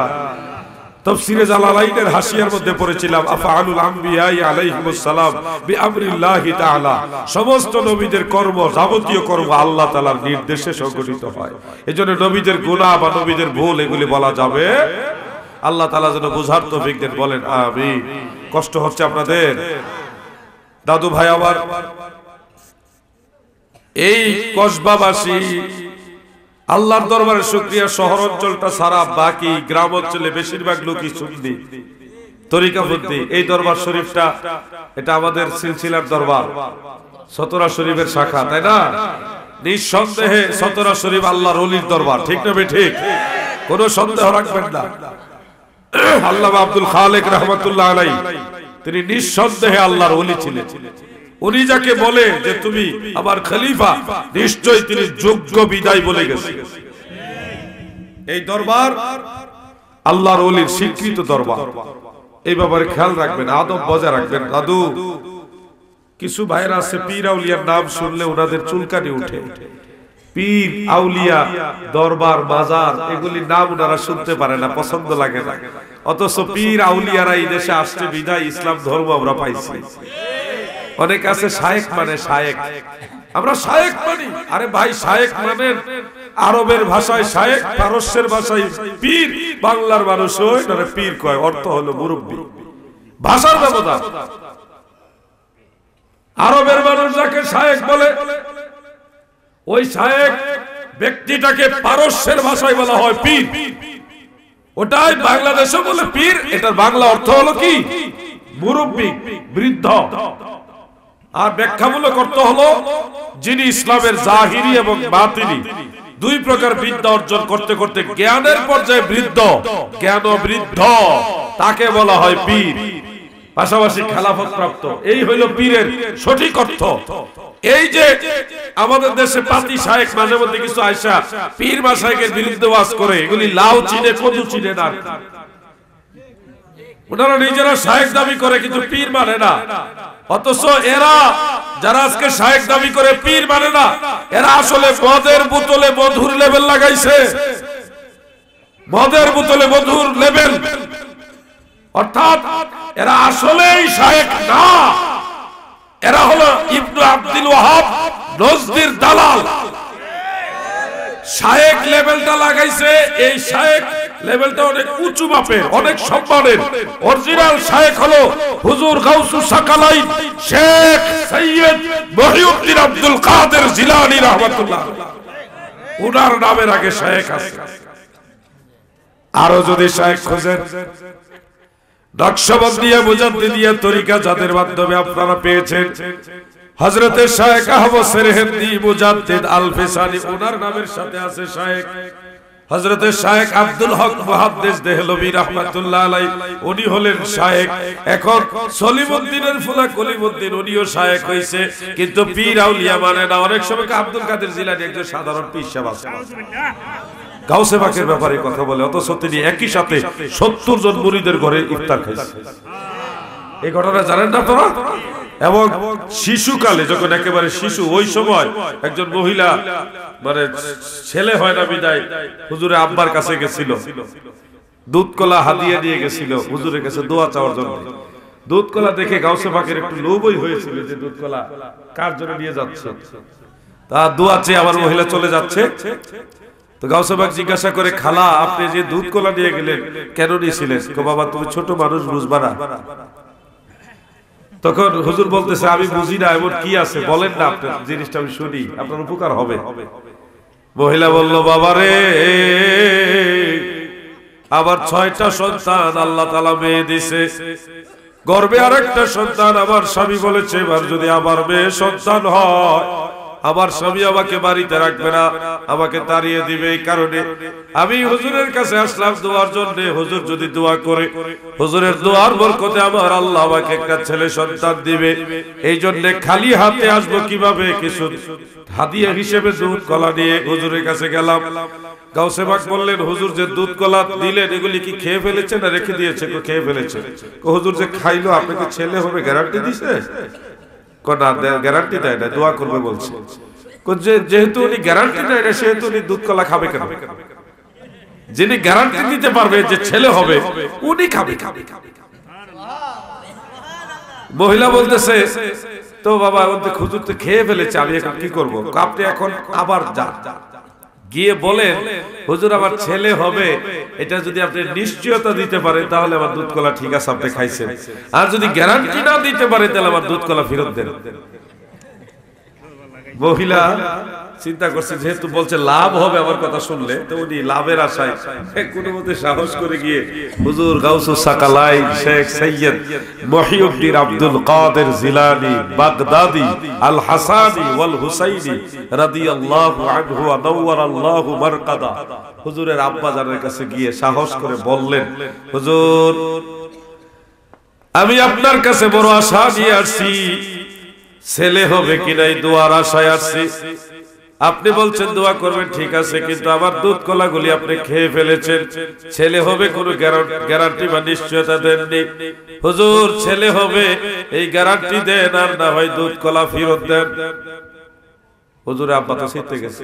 তাফসীরে জালালাইনের হাসিয়ার মধ্যে পড়েছিলাম, আফআলুল আমবিয়াই আলাইহিমুস সালাম বিআমরিল্লাহি তাআলা, সমস্ত নবীদের কর্ম, যাবতীয় কর্ম আল্লাহ তাআলার নির্দেশে সংগঠিত হয়। এজন্য নবীদের গুনাহ বা নবীদের ভুল এগুলি বলা যাবে। আল্লাহ তাআলা যেন বুঝার তৌফিক দেন, বলেন আমিন। কষ্ট হচ্ছে আপনাদের? দাদু ভাই, আবার এই কসবাবাসী আল্লাহর দরবারে শুকরিয়া, শহর অঞ্চলটা ছাড়া বাকি গ্রাম অঞ্চলে বেশিরভাগ লোকই সুন্নি তরিকাবদ্ধী। এই দরবার শরীফটা, এটা আমাদের সিলসিলার দরবার, সতরা শরীফের শাখা, তাই না? নিঃসন্দেহে সতরা শরীফ আল্লাহর ওলির দরবার, ঠিক না ঠিক? কোনো সন্দেহ রাখবেন না। আল্লামা আব্দুল খালেক রাহমাতুল্লাহ আলাইহি, তিনি নিঃসন্দেহে আল্লাহর ওলি ছিলেন। উনি যাকে বলে যে তুমি আমার খলিফা, নিশ্চয়ই তিনি যোগ্য বিদায় বলে গেছেন। এই দরবার আল্লাহর ওলির স্বীকৃত দরবার। এই ব্যাপারে খেয়াল রাখবেন, আদব বজায় রাখবেন। দাদু, কিছু ভাইরা আছে পীর আউলিয়ার নাম শুনলে ওনাদের চুলকানি উঠে। পীর আউলিয়া দরবার মাজার এগুলি নাম ওনারা শুনতে পারে না, পছন্দ লাগে না। অথচ পীর আউলিয়ারা এই দেশে আসছে বিদায় ইসলাম ধর্ম আমরা পাইছি। অনেক আছে শায়েখ মানে শায়েখ, আমরা শায়েখ মানি। আরে ভাই, শায়েখ মানে আরবের ভাষায় শায়েখ, পারস্যের ভাষায় পীর, বাংলার মানুষও এটারে পীর কয়, অর্থ হলো মুরব্বী। ভাষার ব্যবধান। আরবের মানুষ যাকে শায়েখ বলে, ওই শায়েখ ব্যক্তিটাকে পারস্যের ভাষায় বলা হয় পীর। ওটাই বাংলাদেশে বলে পীর, এটার বাংলা অর্থ হলো কি? মুরব্বী, বৃদ্ধ। আর ব্যাখ্যামূলক অর্থ হলো যিনি ইসলামের জাহিরি এবং বাতিনি দুই প্রকার বিদ্যা অর্জন করতে করতে জ্ঞানের পর্যায়ে বৃদ্ধ, জ্ঞান বৃদ্ধ, তাকে বলা হয় পীর। পাশাপাশি খেলাফত প্রাপ্ত, এই হইল পীরের সঠিক অর্থ। এই যে আমাদের দেশে পাতি শায়েখ মাঝে মধ্যে কিছু আয়সা পীর মাশায়েখের বিরুদ্ধে ওয়াজ করে, এগুলি লাউ চিনে কদু চিনে না। ওনারা নিজেরা শায়েখ দাবি করে কিন্তু পীর মানে না। অথচ এরা যারা আজকে শায়েখ দাবি করে পীর মানে না, এরা আসলে মদের বোতলে মধুর লেবেল লাগাইছে। মদের বোতলে মধুর লেবেল, অর্থাৎ এরা আসলেই শায়েখ না। এরা হলো ইবনে আব্দুল ওয়াহাব নজদির দালাল। শায়েখ লেভেলটা লাগাইছে, এই শায়েখ লেভেলটা অনেক উঁচু মাপের, অনেক সম্মানের। অরিজিনাল শায়েখ হলো হুজুর গাউসুস সাকালাইন শেখ সৈয়দ মহিউদ্দিন আব্দুল কাদের জিলানী রাহমাতুল্লাহ। ওনার নামের আগে শায়েখ আছে। আরো যদি শায়েখ খোঁজেন, নকশবন্দিয়া মুজাদ্দিদিয়া তরিকা যাদের মাধ্যমে আপনারা পেয়েছেন, হযরতে শায়েখ আহমদ সেরহিন্দি মুজাদ্দিদ আল ফিসানি, ওনার নামের সাথে আছে শায়েখ। হযরতে শায়েখ আব্দুল হক মুহাদ্দিস দেহলভী রাহমাতুল্লাহ আলাইহি, উনি হলেন শায়েখ। এখন সলিমউদ্দিনের ফুলা কলিমউদ্দিন, উনিও শায়েখ হইছে, কিন্তু পীর আউলিয়া মানে না। অনেক সময় আব্দুল কাদের জিলানী একজন সাধারণ পীর সাহেব আছে, গাউসে পাকের ব্যাপারে কথা বলে, অথচ তিনি একই সাথে 70 জন মুরিদের ঘরে ইফতার খাইছে। এই ঘটনা জানেন না আপনারা? এবং শিশুকালে, যখন একেবারে শিশু, ওই সময় একজন মহিলা মানে ছেলে হয় না বিদায় হুজুরের আব্বার কাছে গেছিল, দুধ কলা হাদিয়া দিয়ে গেছিল হুজুরের কাছে দোয়া চাওয়ার জন্য। দুধ কলা দেখে গাউসে পাকের একটু লোভই হয়েছিল যে দুধ কলা কার জন্য নিয়ে যাচ্ছে। তা দোয়া চেয়ে আবার মহিলা চলে যাচ্ছে। তো গাউসে পাক জিজ্ঞাসা করে, খালা আপনি যে দুধ কলা নিয়ে গেলেন কেন নিয়েছিলেন? কো বাবা তুমি ছোট মানুষ, বুঝবা না। তখন হুজুর বলতেছে, আমি বুঝি না, এমন কি আছে বলেন না, আপনার জিনিসটা আমি শুনি, আপনার উপকার হবে। মহিলা বলল, বাবা রে, আবার 6টা সন্তান আল্লাহ তাআলা মেয়ে দিছে, গর্ভে আরেকটা সন্তান। আমার স্বামী বলেছে এবার যদি আবার মেয়ে সন্তান হয়, আমার স্বামী আমাকে বাড়িতে রাখবে না, আমাকে তাড়িয়ে দিবে। এই কারণে আমি হুজুরের কাছে আসলাম দোয়ার জন্য। হুজুর যদি দোয়া করে, হুজুরের দোয়ার বরকতে আমার আল্লাহ আমাকে একটা ছেলে সন্তান দিবে। এই জন্য খালি হাতে আসবো কিভাবে? কিছু হাদিয়া হিসেবে দুধ কলা নিয়ে হুজুরের কাছে গেলাম। গাউসে পাক বললেন, হুজুর যে দুধ কলা দিলেন এগুলি কি খেয়ে ফেলেছে না রেখে দিয়েছে? খেয়ে ফেলেছে। হুজুর যে খাইলো, আপনাকে ছেলে হবে গ্যারান্টি দিছে? গ্যারান্টি দেয় না, দোয়া করবে বলছে। যেহেতু উনি গ্যারান্টি দেয় না, সেহেতু উনি দুধ কলা খাবে কেন? যিনি গ্যারান্টি দিতে পারবে যে ছেলে হবে, উনি খাবে। মহিলা বলতেছে, তো বাবা হুজুর তো খেয়ে ফেলেছে, আমি এখন কি করবো? আপনি এখন আবার যান, গিয়ে বলেন হুজুর আমার ছেলে হবে, এটা যদি আপনি নিশ্চয়তা দিতে পারেন তাহলে আমার দুধ কলা ঠিক আছে, আপনি খাইছেন। আর যদি গ্যারান্টি না দিতে পারেন তাহলে আমার দুধ কলা ফেরত দেন। মহিলা চিন্তা করছে, যেহেতু বলছে লাভ হবে আমার কথা শুনলে, তো উনি লাভের আশায় কোনো মতে সাহস করে গিয়ে হুজুর গাউসুস সাকালাইন শেখ সৈয়দ মহিউদ্দিন আব্দুল কাদের জিলানী বাগদাদি আল হাসানি ওয়াল হুসাইনি রাদিয়াল্লাহু আনহু ওয়া নাওয়ারাল্লাহু মারকাদা, হুজুরের আব্বা জানের কাছে গিয়ে সাহস করে বললেন, হুজুর আমি আপনার কাছে বড় আশা নিয়ে আসছি, ছেলে হবে কিনা এই দোয়ার আশায় আসছি। আপনি বলছেন দোয়া করবেন, ঠিক আছে, কিন্তু আমার দুধ কলাগুলি আপনি খেয়ে ফেলেছেন, ছেলে হবে কোনো গ্যারান্টি বা নিশ্চয়তা দেননি। হুজুর ছেলে হবে এই গ্যারান্টি দেন, আর না হয় দুধ কলা ফেরত দেন। হুজুর আব্বা তো শীতে গেছে,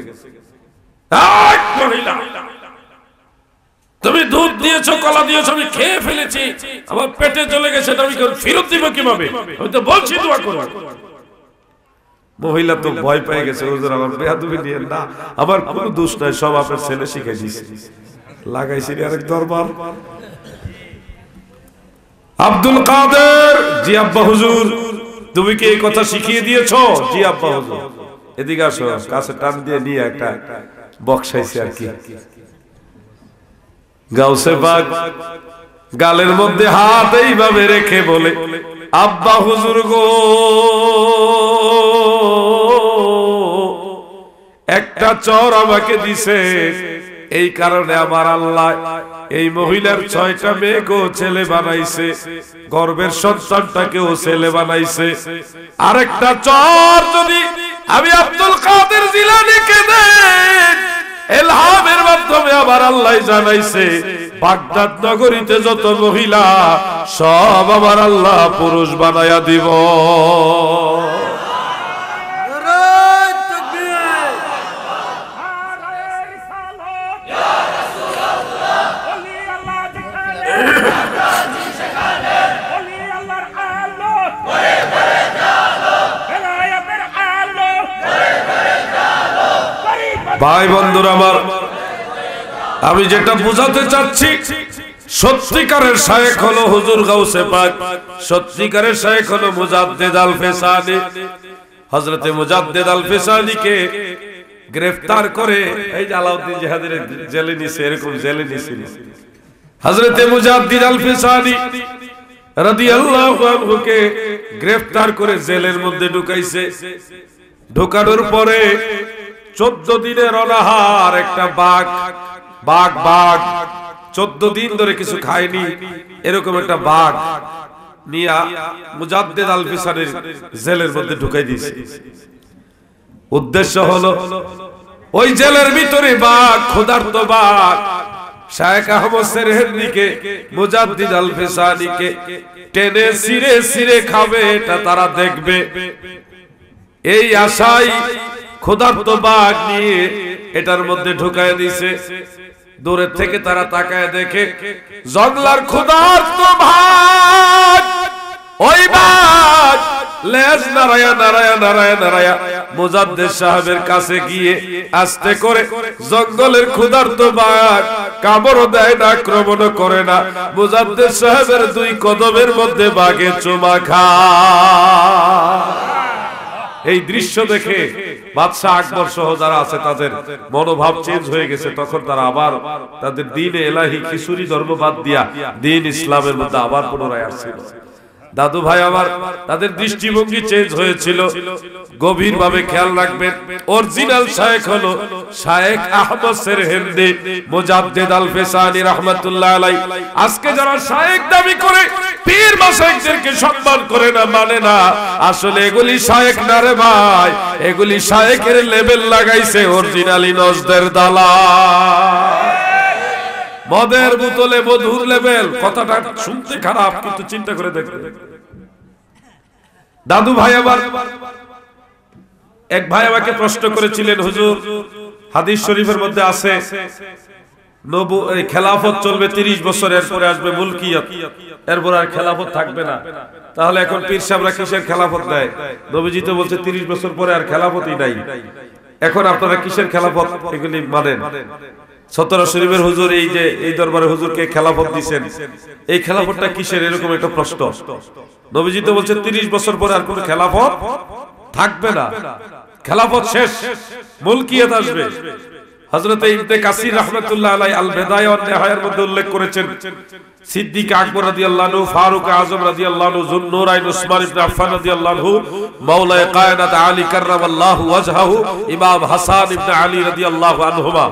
তুমি দুধ দিয়েছো, কলা দিয়েছো, আমি খেয়ে ফেলেছি, আমার পেটে চলে গেছে, আমি ফেরত দিব কিভাবে? আমি তো বলছি দোয়া করো। মহিলা তো ভয় পেয়ে গেছে, হুজুর আমার বেয়াদবি নিয়ে না, আমার কোনো দোষ নাই, সব আপনার ছেলে শিখাই দিয়েছে। লাগাইছি আরেক দরবার। আব্দুল কাদের জি আব্বা হুজুর, তুমি কি এই কথা শিখিয়ে দিয়েছো? জি আব্বা হুজুর। এদিকে আসো, কাছে টান দিয়ে নিয়ে একটা বক্সাইছে আর কি। গাউসে পাক গালের মধ্যে হাত এইভাবে রেখে বলে, আব্বা হুজুর গো, একটা চর আমাকে দিছে, এই কারণে আমার আল্লাহ এই মহিলার 6টা মেয়েকেও ছেলে বানাইছে, গর্ভের সন্তানটাকেও ছেলে বানাইছে। আরেকটা চর যদি আমি আব্দুল কাদের জিলানীকে দেন, ইলহামের মাধ্যমে আমার আল্লাহ জানাইছে বাগদাদ নগরীতে যত মহিলা সব আমার আল্লাহ পুরুষ বানায়া দিব। ভাই বন্ধুরা আমার, আমি যেটা বোঝাতে চাচ্ছি, সত্যিকারের শায়েখ হলো হুজুর গাউসে পাক, সত্যিকারের শায়েখ হলো মুজাদ্দিদ আল ফেসানি। হযরতে মুজাদ্দিদ আল ফেসানিকে গ্রেফতার করে এই আলাউদ্দিন জিহাদের জেলে নিছে, এরকম জেলে নিছিল। হযরতে মুজাদ্দিদ আল ফেসানি রাদিয়াল্লাহু আনহুকে গ্রেফতার করে জেলের মধ্যে ঢুকাইছে। ঢোকানোর পরে 14 দিনের অনাহার একটা বাঘ 14 দিন ধরে কিছু খায়নি, এরকম একটা বাঘ নিয়া মুজাদ্দিদ আল ফিসানির জেলের মধ্যে ঢুকাই দিয়েছে। উদ্দেশ্য হলো ওই জেলের ভিতরে বাঘ, ক্ষুধার্ত বাঘ, শায়েখ আহমদ সেরহিন্দিকে মুজাদ্দিদ আল ফিসানিকে টেনে ছিঁড়ে ছিঁড়ে খাবে, এটা তারা দেখবে। এই আশায় ক্ষুধার্ত বাঘ নিয়ে এটার মধ্যে ঢুকায় দিছে। দূরের থেকে তারা তাকায় দেখে জংলার ক্ষুধার্ত বাঘ, ওই বাঘ লেজ নাড়ায়া নাড়ায়া নাড়ায়া নাড়ায়া মুজাদ্দিদ সাহেবের কাছে গিয়ে আস্তে করে, জঙ্গলের ক্ষুধার্ত বাঘ কামড় দেয় না, আক্রমণ করে না, মুজাদ্দিদ সাহেবের 2 কদমের মধ্যে বাঘে চুমা খায়। এই দৃশ্য দেখে বাদশা আকবর সহ যারা আছে তাদের মনোভাব চেঞ্জ হয়ে গেছে। তখন তারা আবার তাদের দ্বীন ইলাহি খিচুড়ি ধর্ম বাদ দিয়া দ্বীন ইসলামের মধ্যে আবার পুনরায় আসছিল। দাদু ভাই আমার, তাদের দৃষ্টিভঙ্গি চেঞ্জ হয়েছিল। গভীরভাবে খেয়াল রাখবেন, অরিজিনাল শায়েখ হলো শায়েখ আহমদ সেরহিন্দি মুজাদ্দিদ আল ফিসানি রাহমাতুল্লাহ আলাইহি। আজকে যারা শায়েখ দাবি করে পীর মাশায়েখদেরকে সম্মান করে না, মানে না, আসলে এগুলি শায়েখ না রে ভাই, এগুলি শায়েখের লেবেল লাগাইছে অরিজিনালি নজদের দালাল। মদের বোতলে মধুর লেবেল, কথাটা শুনতে খারাপ কিন্তু চিন্তা করে দেখবেন। দাদু ভাই আমার, এক ভাই আমাকে প্রশ্ন করেছিলেন, হুজুর হাদিস শরীফের মধ্যে আছে খেলাফত চলবে 30 বছর, এরপরে আসবে মুলকিয়ত, এরপর আর খেলাফত থাকবে না, তাহলে এখন পীর সাহেবরা কিসের খেলাফত দেয়? নবীজি তো বলছে 30 বছর পরে আর খেলাফতই নাই, এখন আপনারা কিসের খেলাফত এগুলি মানেন? 17 শরীফের হুজুর এই যে এই দরবারে হুজুরকে খেলাফত দিবেন, এই খেলাফতটা কিসের? এরকম একটা প্রশ্ন। নবীজি তো বলছে 30 বছর পরে আর কোনো খেলাফত থাকবে না, খেলাফত শেষ, মুলকিয়ত আসবে। হযরত ইবনে কাসির রাহমাতুল্লাহ আলাইহি আল বিদায়া ওয়ান নিহায়ার মধ্যে উল্লেখ করেছেন, সিদ্দিক আকবর রাদিয়াল্লাহু আনহু, ফারুক আযম রাদিয়াল্লাহু আনহু, যুন্নুরাইন উসমান ইবনে আফফান রাদিয়াল্লাহু আনহু, মাওলায়ে কায়নাত আলী কাররামাল্লাহু ওয়াজহাহু, ইমাম হাসান ইবনে আলী রাদিয়াল্লাহু আনহুমা,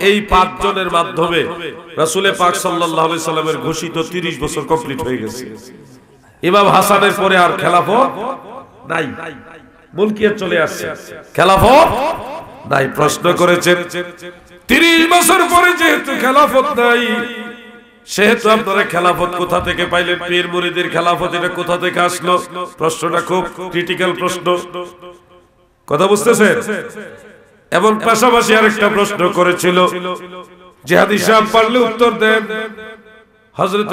এই 5 জনের মাধ্যমে রাসূল পাক সাল্লাল্লাহু আলাইহি সাল্লামের ঘোষিত 30 বছর কমপ্লিট হয়ে গেছে। ইমাম হাসানের পরে আর খেলাফত নাই, মুলকিয়ত চলে আসছে, খেলাফত নাই। প্রশ্ন করেছেন 30 বছর পরে যেহেতু খেলাফত নাই, সেহেতু আপনারা খেলাফত কোথা থেকে পাইলেন? পীর মুরিদের খেলাফত এটা কোথা থেকে আসলো? প্রশ্নটা খুব ক্রিটিক্যাল প্রশ্ন, কথা বুঝতেছেন? এবং পাশাপাশি আরেকটা প্রশ্ন করেছিল, জিহাদি সাহেব পারলে উত্তর দেন। হযরত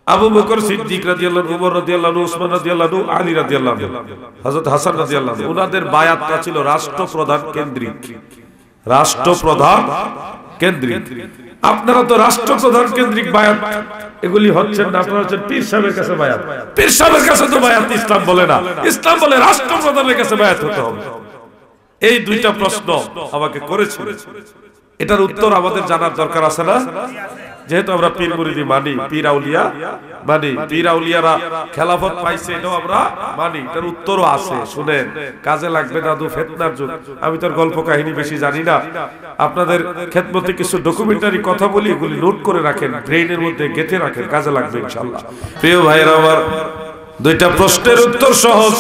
আবু বকর সিদ্দিক রাদিয়াল্লাহু আনহু, ওমর রাদিয়াল্লাহু আনহু, উসমান রাদিয়াল্লাহু আনহু, আলী রাদিয়াল্লাহু আনহু, হযরত হাসান রাদিয়াল্লাহু আনহু, ওনাদের বায়াতটা ছিল রাষ্ট্রপ্রধান কেন্দ্রিক, রাষ্ট্রপ্রধান কেন্দ্রিক। আপনারা তো রাষ্ট্রপ্রধান কেন্দ্রিক বায়াত এগুলি হচ্ছেন না, আপনারা হচ্ছেন পীর সাহেবের কাছে বায়াত। পীর সাহেবের কাছে তো বায়াত ইসলাম বলে না, ইসলাম বলে রাষ্ট্রপ্রধানের কাছে বায়াত হতে হবে। এই দুইটা প্রশ্ন আমাকে করেছিল, এটার উত্তর আমাদের জানার দরকার আছে না? যেহেতু আমরা পীর মুরিদি মানি, পীর আউলিয়া মানি, পীর আউলিয়ারা খেলাফত পাইছে এটাও আমরা মানি, এটার উত্তরও আছে। শুনেন, কাজে লাগবে দাদু, ফিতনার যুগ। আমি তোর গল্প কাহিনী বেশি জানি না, আপনাদের খেদমতে কিছু ডকুমেন্টারি কথা বলি, এগুলি নোট করে রাখেন, ব্রেইনের মধ্যে গেঁথে রাখেন, কাজে লাগবে ইনশাআল্লাহ। প্রিয় ভাইরা আমার, দুইটা প্রশ্নের উত্তর সহজ।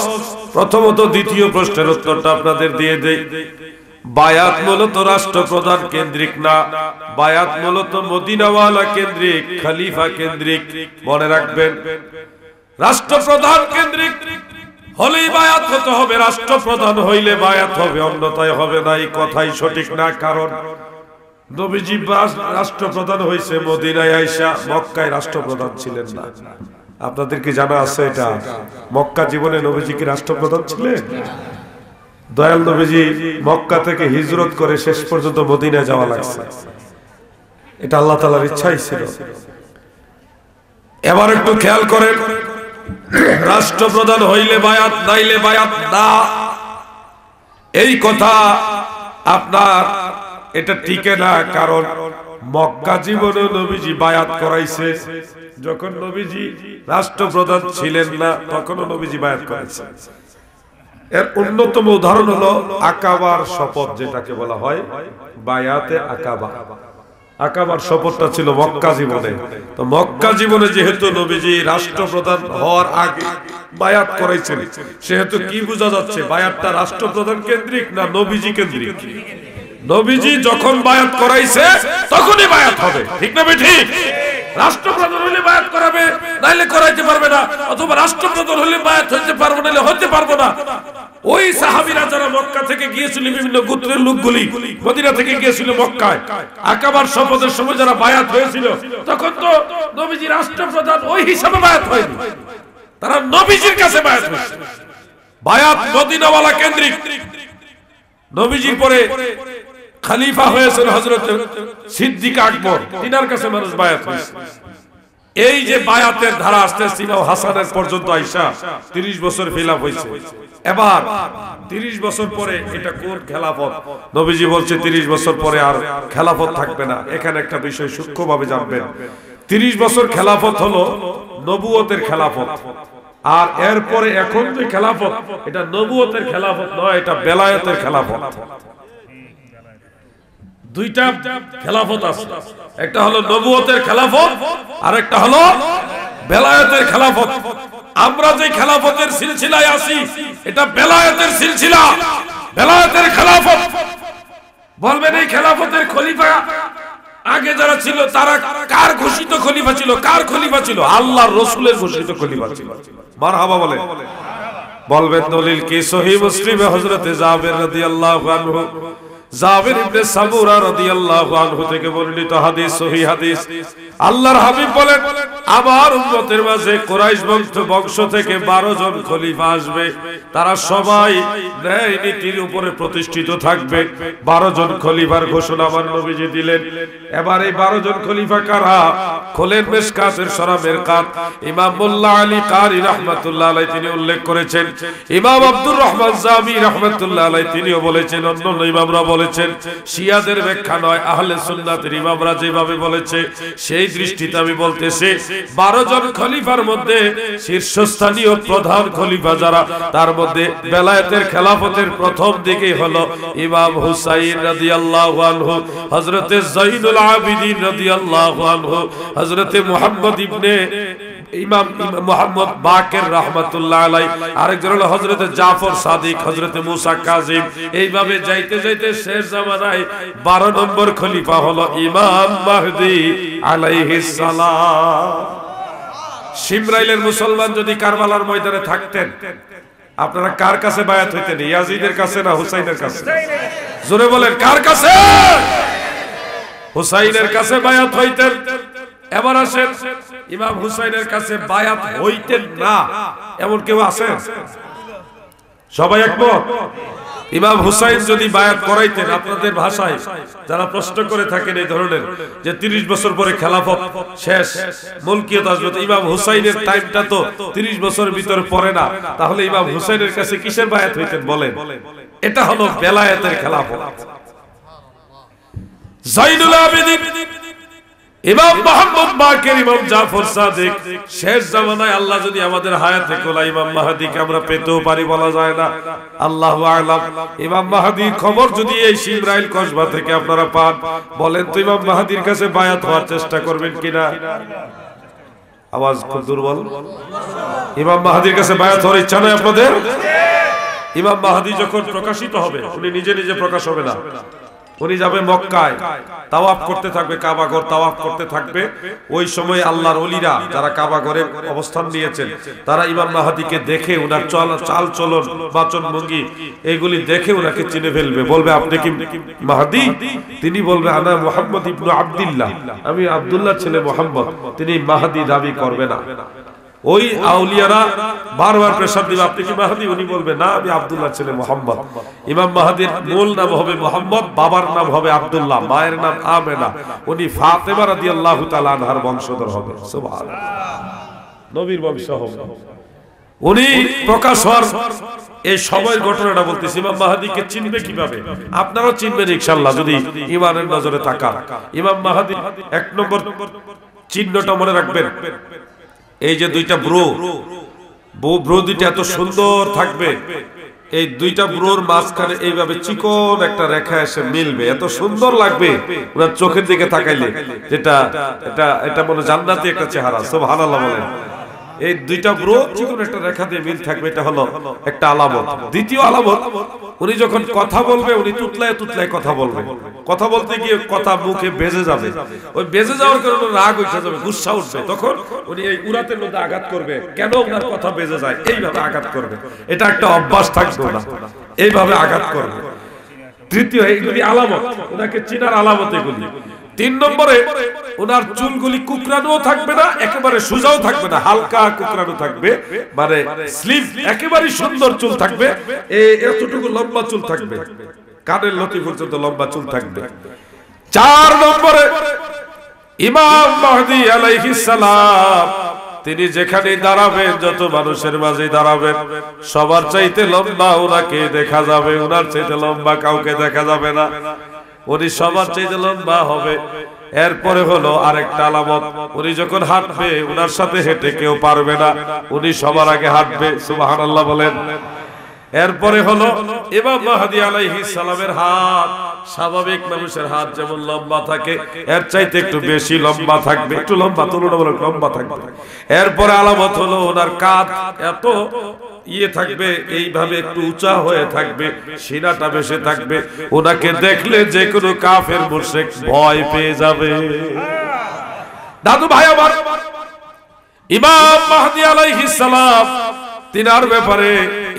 প্রথমত দ্বিতীয় প্রশ্নের উত্তরটা আপনাদের দিয়ে দেই। বায়াত মূলত রাষ্ট্রপ্রধান কেন্দ্রিক না, বায়াত মূলত মদিনাওয়ালা কেন্দ্রিক, খলিফা কেন্দ্রিক। মনে রাখবেন, রাষ্ট্রপ্রধান কেন্দ্রিক হলেই বায়াত হতে হবে, রাষ্ট্রপ্রধান হইলে বায়াত হবে, অন্যথায় হবে না। এই কথাই সঠিক না, কারণ নবীজি রাষ্ট্রপ্রধান হয়েছে মদিনায় আইসা, মক্কায় রাষ্ট্রপ্রধান ছিলেন না। আপনাদের কি জানা আছে এটা? মক্কা জীবনে নবীজি কি রাষ্ট্রপ্রধান ছিলেন? দয়াল নবীজি মক্কা থেকে হিজরত করে শেষ পর্যন্ত মদিনায় যাওয়া লাগছে, এটা আল্লাহ তাআলার ইচ্ছাই ছিল। এবার একটু খেয়াল করেন, রাষ্ট্রপ্রধান হইলে বায়াত, নাইলে বায়াত না, এই কথা আপনার এটা টিকে না। কারণ মক্কা জীবনে নবীজি বায়াত করাইছে, যখন নবীজি রাষ্ট্রপ্রধান ছিলেন না তখনও নবীজি বায়াত করেছে। এর অন্যতম উদাহরণ হলো আকাবার শপথ, যেটাকে বলা হয় বায়াতে আকাবা। আকাবার শপথটা ছিল মক্কা জীবনে। তো মক্কা জীবনে যেহেতু নবীজি রাষ্ট্রপ্রধান হওয়ার আগে বায়াত করাইছেন, সেহেতু কি বোঝা যাচ্ছে, বায়াতটা রাষ্ট্রপ্রধান কেন্দ্রিক না নবীজি কেন্দ্রিক? নবীজি যখন বায়াত করাইছে তখনই বায়াত হবে, ঠিক না ঠিক? রাষ্ট্রপ্রধান হলে বায়াত করাবে, নাইলে করাইতে পারবে না, অথবা রাষ্ট্রপ্রধান হলে বায়াত হইতে পারবে, নাইলে হতে পারবে না। ওই সাহাবীরা যারা মক্কা থেকে গিয়েছিল, বিভিন্ন গোত্রের লোকগুলি মদিনা থেকে গিয়েছিল মক্কায়, আকাবার শপথের সময় যারা বায়াত হয়েছিল, তখন তো নবীজি রাষ্ট্রপ্রধান ওই হিসাবে বায়াত হয়নি, তারা নবীজির কাছে বায়াত হয়েছে। বায়াত মদিনাওয়ালা কেন্দ্রিক। নবীজির পরে খলিফা হয়েছেন হযরত সিদ্দিক আকবর, তিনার কাছে মানুষ বায়াত হয়েছে। এই যে বায়াতের ধারা আসতে ছিল হাসানের পর্যন্ত আইসা 30 বছর খিলাফ হয়েছে। এবার 30 বছর পরে এটা কোন খেলাফত? নবীজি বলছে 30 বছর পরে আর খেলাফত থাকবে না। এখানে একটা বিষয় সূক্ষ্মভাবে জানবেন, 30 বছর খেলাফত হলো নবুয়তের খেলাফত, আর এরপরে এখন যে খেলাফত, এটা নবুয়তের খেলাফত নয়, এটা বেলায়েতের খেলাফত। দুইটা খেলাফত আছে, একটা হলো নবুয়তের খেলাফত আর একটা হলো বেলায়েতের খেলাফত। আমরা যে খেলাফতের সিলসিলায় আছি, এটা বেলায়েতের সিলসিলা, বেলায়েতের খেলাফত। বলবেন এই খেলাফতের খলিফা আগে যারা ছিল তারা কার ঘোষিত খলিফা ছিল? কার খলিফা ছিল? আল্লাহর রাসূলের ঘোষিত খলিফা ছিল। মারহাবা বলে। বলবেন দলিল কি? সহিহ মুসলিমে হযরতে জাবের রাদিয়াল্লাহু আনহু, জাবের ইবনে সামুরা রাদিয়াল্লাহু আনহু থেকে বর্ণিত হাদিস, সহিহ হাদিস। আল্লাহর হাবিব বলেন, আমার উম্মতের মাঝে কুরাইশ বংশ থেকে 12 জন খলিফা আসবে, তারা সবাই ন্যায় নীতির উপরে প্রতিষ্ঠিত থাকবে। 12 জন খলিফার ঘোষণা আমার নবীজি দিলেন। এবার এই 12 জন খলিফা কারা? খোলেন মিশকাতের সূরা মিরকাত। ইমাম মোল্লা আলী কারি রাহমাতুল্লাহ আলাইহি তিনি উল্লেখ করেছেন, ইমাম আব্দুর রহমান জামি রাহমাতুল্লাহ আলাইহি তিনিও বলেছেন, অন্যান্য ইমামরা বলেছেন। শিয়াদের ব্যাখ্যা নয়, আহলে সুন্নাতের ইমামরা যেভাবে বলেছে সেই দৃষ্টিতে আমি বলতেছি, 12 জন খলিফার মধ্যে শীর্ষস্থানীয় প্রধান খলিফা যারা, তার মধ্যে বেলায়েতের খেলাফতের প্রথম দিকে হলো ইমাম হুসাইন রাদিয়াল্লাহু আনহু, হযরতে যাইনুল আবিদিন রাদিয়াল্লাহু আনহু, হযরতে মুহাম্মদ ইবনে ইমাম মুহাম্মদ বাকের রাহমাতুল্লাহ আলাইহি, আরেকজন হলো হযরতে জাফর সাদিক, হযরতে মুসা কাযিম। এইভাবে যাইতে যাইতে শেষ জামানায় 12 নম্বর খলিফা হলো ইমাম মাহদি আলাইহিস সালাম। শিমরাইলের মুসলমান যদি কারবালার ময়দানে থাকতেন, আপনারা কার কাছে বায়াত হইতেন? ইয়াজিদের কাছে না হুসাইনের কাছে? জোরে বলেন, কার কাছে? হুসাইনের কাছে বায়াত হইতেন। এবার আসেন, ইমাম হুসাইনের কাছে বায়াত হইতেন না এমন কেউ আছে? সবাই একমত? ইমাম হুসাইন যদি বায়াত করাইতেন, আপনাদের ভাষায় যারা প্রশ্ন করে থাকেন এই ধরনের যে 30 বছর পরে খেলাফত শেষ, মুলকিয়ত আসবে, তো ইমাম হুসাইনের টাইমটা তো 30 বছরের ভিতরে পড়ে না, তাহলে ইমাম হুসাইনের কাছে কিসের বায়াত হইতেন বলেন? এটা হলো বেলায়েতের খেলাফত। জাইনুল আবেদিন ইমাম মুহাম্মদ বাকের, ইমাম জাফর সাদিক, শেষ জামানায় আল্লাহ যদি আমাদের হায়াতে কোলা ইমাম মাহদীকে আমরা পেতেও পারি, বলা যায় না, আল্লাহু আ'লাম। ইমাম মাহদীর খবর যদি এই শিমরাইল কসবা থেকে আপনারা পান, বলেন তো ইমাম মাহদীর কাছে বায়াত হওয়ার চেষ্টা করবেন কিনা? আওয়াজ খুব দুর্বল। ইমাম মাহদীর কাছে বায়াত হওয়ার ইচ্ছা নয় আপনাদের? ইমাম মাহদী যখন প্রকাশিত হবে, উনি নিজে নিজে প্রকাশ হবে না, উনি যাবে মক্কায়, তাওয়াফ করতে থাকবে, কাবা ঘর তাওয়াফ করতে থাকবে। ওই সময় আল্লাহর ওলিরা যারা কাবা ঘরে অবস্থান নিয়েছেন, তারা ইমাম মাহদীকে দেখে উনার চাল চলন, বাচন ভঙ্গি এগুলি দেখে উনাকে চিনে ফেলবে, বলবে আপনি কি মাহদী? তিনি বলবে আনা মুহাম্মদ ইবনে আব্দুল্লাহ, আমি আব্দুল্লাহর ছেলে মুহাম্মদ। তিনি মাহদী দাবি করবে না। ওই আউলিয়ারা বারবার প্রেসার দিবে, আপনি কি মাহদী? উনি বলবে না, আমি আব্দুল্লাহর ছেলে মুহাম্মদ। ইমাম মাহদীর মূল নাম হবে মুহাম্মদ, বাবার নাম হবে আব্দুল্লাহ, মায়ের নাম আমেনা। উনি ফাতেমা রাদিয়াল্লাহু তাআলা আনহার বংশধর হবে। সুবহানাল্লাহ, নবীর বংশ হবে। উনি প্রকাশ হওয়ার এই সময়ের ঘটনাটা বলতেছি। ইমাম মাহদীকে চিনবে কিভাবে? আপনারাও চিনবেন ইনশাআল্লাহ যদি ঈমানের নজরে তাকান। ইমাম মাহদী এক নম্বর চিহ্নটা মনে রাখবেন, এই যে দুইটা ব্রো দুইটা এত সুন্দর থাকবে, এই দুইটা ব্রোর মাঝখানে এইভাবে চিকন একটা রেখা এসে মিলবে, এত সুন্দর লাগবে ওনার চোখের দিকে তাকাইলে, যেটা এটা মনে জান্নাতি একটা চেহারা। সুবহানাল্লাহ বলেন। এই দুইটা ব্রো চিকন একটা রেখা দিয়ে মিল থাকবে, এটা হলো একটা আলামত। দ্বিতীয় আলামত, উনি যখন কথা বলবে, উনি তুতলায় তুতলায় কথা বলবে। কথা বলতে গিয়ে কথা মুখে বেজে যাবে, ওই বেজে যাওয়ার কারণে রাগ উঠে যাবে, গুসা উঠবে, তখন উনি এই উরাতের মধ্যে আঘাত করবে। কেন ওনার কথা বেজে যায়? এইভাবে আঘাত করবে, এটা একটা অভ্যাস থাকবে না, এইভাবে আঘাত করবে। তৃতীয়, এইগুলি আলামত, ওনাকে চিনার আলামত এগুলি। 3 নম্বরে, ওনার চুলগুলি কুকরানো থাকবে না, একেবারে সোজাও থাকবে না, হালকা কুকরানো থাকবে, মানে স্লিভ একেবারে সুন্দর চুল থাকবে, এতটুকু লম্বা চুল থাকবে, কানের লতি পর্যন্ত লম্বা চুল থাকবে। 4 নম্বরে, ইমাম মাহদী আলাইহিস সালাম তিনি যেখানে দাঁড়াবেন, যত মানুষের মাঝে দাঁড়াবেন, সবার চাইতে লম্বা ওনাকে দেখা যাবে, ওনার চাইতে লম্বা কাউকে দেখা যাবে না, উনি সবার চাইতে লম্বা হবে। এরপরে হলো আরেকটা আলামত, উনি যখন হাঁটবে, ওনার সাথে হেঁটে কেউ পারবে না, উনি সবার আগে হাঁটবে। সুবহানাল্লাহ বলেন। এরপরে হলো ইমাম মাহদী আলাইহিস সালামের হাত, স্বাভাবিক মানুষের হাত যেমন লম্বা থাকে, এর চাইতে একটু বেশি লম্বা থাকবে, একটু লম্বা, তুলনামূলক লম্বা থাকবে। এরপরে আলামত হলো ওনার কাঁধ এত থাকবে, এইভাবে একটু উঁচা হয়ে থাকবে, সিনাটা বেশি থাকবে, ওনাকে দেখলে যে কোনো কাফের মুশরিক ভয় পেয়ে যাবে। দাদু ভাই আমার, ইমাম মাহদী আলাইহিস সালাম তিনার ব্যাপারে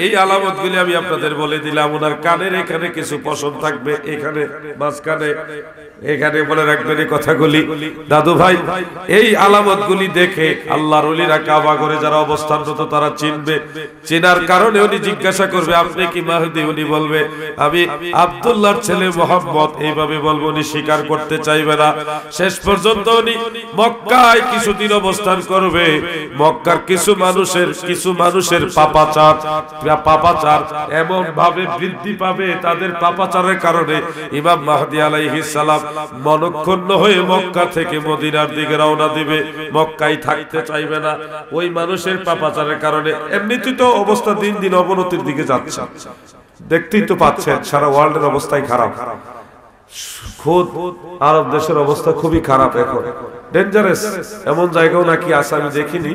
এই আলামতগুলি আমি আপনাদের বলে দিলাম। ওনার কানের এখানে কিছু পশম থাকবে, এখানে মাঝখানে, এখানে মনে রাখবেন এই কথাগুলি দাদু ভাই। এই আলামতগুলি দেখে আল্লাহর ওলিরা কাবা ঘরে যারা অবস্থানরত তারা চিনবে। চেনার কারণে উনি জিজ্ঞাসা করবে আপনি কি মাহদী? উনি বলবে আমি আব্দুল্লাহর ছেলে মুহাম্মদ, এইভাবে বলবো। উনি স্বীকার করতে চাইবে না। শেষ পর্যন্ত উনি মক্কায় কিছুদিন অবস্থান করবে। মক্কার কিছু মানুষের পাপাচার এমন ভাবে বৃদ্ধি পাবে, তাদের পাপাচারের কারণে ইমাম মাহদী আলাইহিস সালাম মনক্ষুণ্ণ হয়ে মক্কা থেকে মদিনার দিকে রওনা দিবে, মক্কায় থাকতে চাইবে না। ওই মানুষের পাপাচারের কারণে এমনিতেই তো অবস্থা দিন দিন অবনতির দিকে যাচ্ছে, দেখতেই তো পাচ্ছেন সারা ওয়ার্ল্ডের অবস্থাই খারাপ। খোদ আরব দেশের অবস্থা খুবই খারাপ, এখন ডেঞ্জারাস। এমন জায়গাও নাকি আছে, আমি দেখিনি,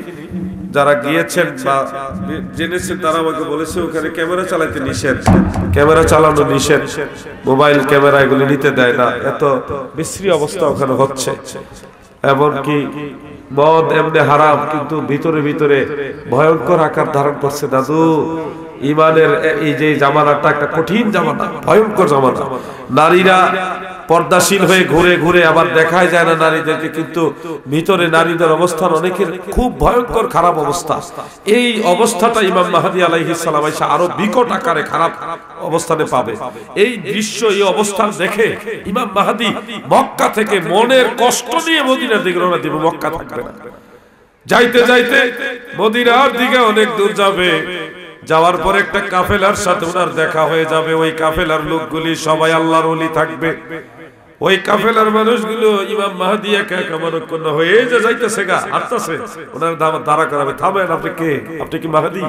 যারা গিয়েছেন বা জেনেছেন তারা আমাকে বলেছে ওখানে ক্যামেরা চালাতে নিষেধ, ক্যামেরা চালানো নিষেধ, মোবাইল ক্যামেরা এগুলি নিতে দেয় না, এত বিশ্রী অবস্থা ওখানে হচ্ছে। এমনকি মদ এমনি হারাম, কিন্তু ভিতরে ভিতরে ভয়ঙ্কর আকার ধারণ করছে। দাদু, ইমানের এই যে জামানাটা একটা কঠিন জামানা, ভয়ঙ্কর জামানা। নারীরা পর্দাশীল হয়ে ঘুরে ঘুরে আবার দেখাই যায় না নারীদেরকে, কিন্তু ভিতরে নারীদের অবস্থান অনেকের খুব ভয়ঙ্কর খারাপ অবস্থা। এই অবস্থাটা ইমাম মাহদী আলাইহিস সালাম এসে আরো বিকট আকারে খারাপ অবস্থানে পাবে। এই দৃশ্য, এই অবস্থান দেখে ইমাম মাহদী মক্কা থেকে মনের কষ্ট নিয়ে মদিনার দিকে রওনা দিবে, মক্কা থাকবে না। যাইতে যাইতে মদিনার দিকে অনেক দূর যাবে, যাওয়ার পর একটা কাফেলার সাথে ওনার দেখা হয়ে যাবে। ওই কাফেলার লোকগুলি সবাই আল্লাহর ওলি থাকবে। ওই কাফেলার মানুষগুলো ইমাম মাহদী একা একা মনক্ষুণ্ণ হয়ে যে যাইতেছে গা, হাঁটতেছে, ওনার দাঁড়া করাবে, থামেন, আপনি কে? আপনি কি মাহদী?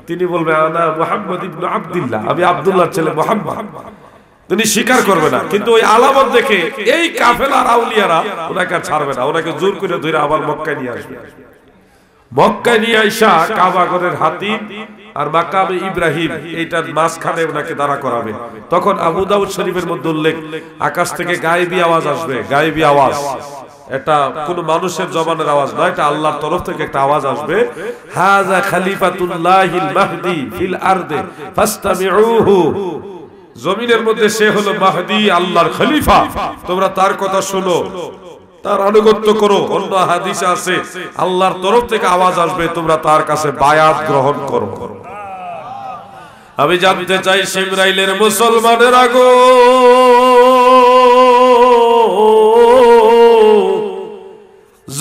তিনি বলবে আনা মুহাম্মদ ইবনে আব্দুল্লাহ, আমি আব্দুল্লাহর ছেলে মুহাম্মদ। তিনি স্বীকার করবে না, কিন্তু ওই আলামত দেখে এই কাফেলার আউলিয়ারা ওনাকে ছাড়বে না, ওনাকে জোর করে ধরে আবার মক্কায় নিয়ে আসবে। মক্কায় নিয়ে আইসা কাবা ঘরের হাতিম আর মাকামে ইব্রাহিম এইটার মাঝখানে ওনাকে দাঁড়া করাবে। তখন আবু দাউদ শরীফের মধ্যে উল্লেখ, আকাশ থেকে গায়েবী আওয়াজ আসবে, গায়েবী আওয়াজ, এটা কোন মানুষের জবানের আওয়াজ নয়, এটা আল্লাহর তরফ থেকে একটা আওয়াজ আসবে, হাযা খলিফাতুল্লাহিল মাহদী ফিল আরদি ফাসতামিউহু, জমিনের মধ্যে সে হলো মাহদী, আল্লাহর খলিফা, তোমরা তার কথা শোনো, তার আনুগত্য করো। অন্য হাদিসে আছে আল্লাহর তরফ থেকে আওয়াজ আসবে, তোমরা তার কাছে বায়াত গ্রহণ করো। আমি জানতে চাই শিবরাইলের মুসলমানের আগো,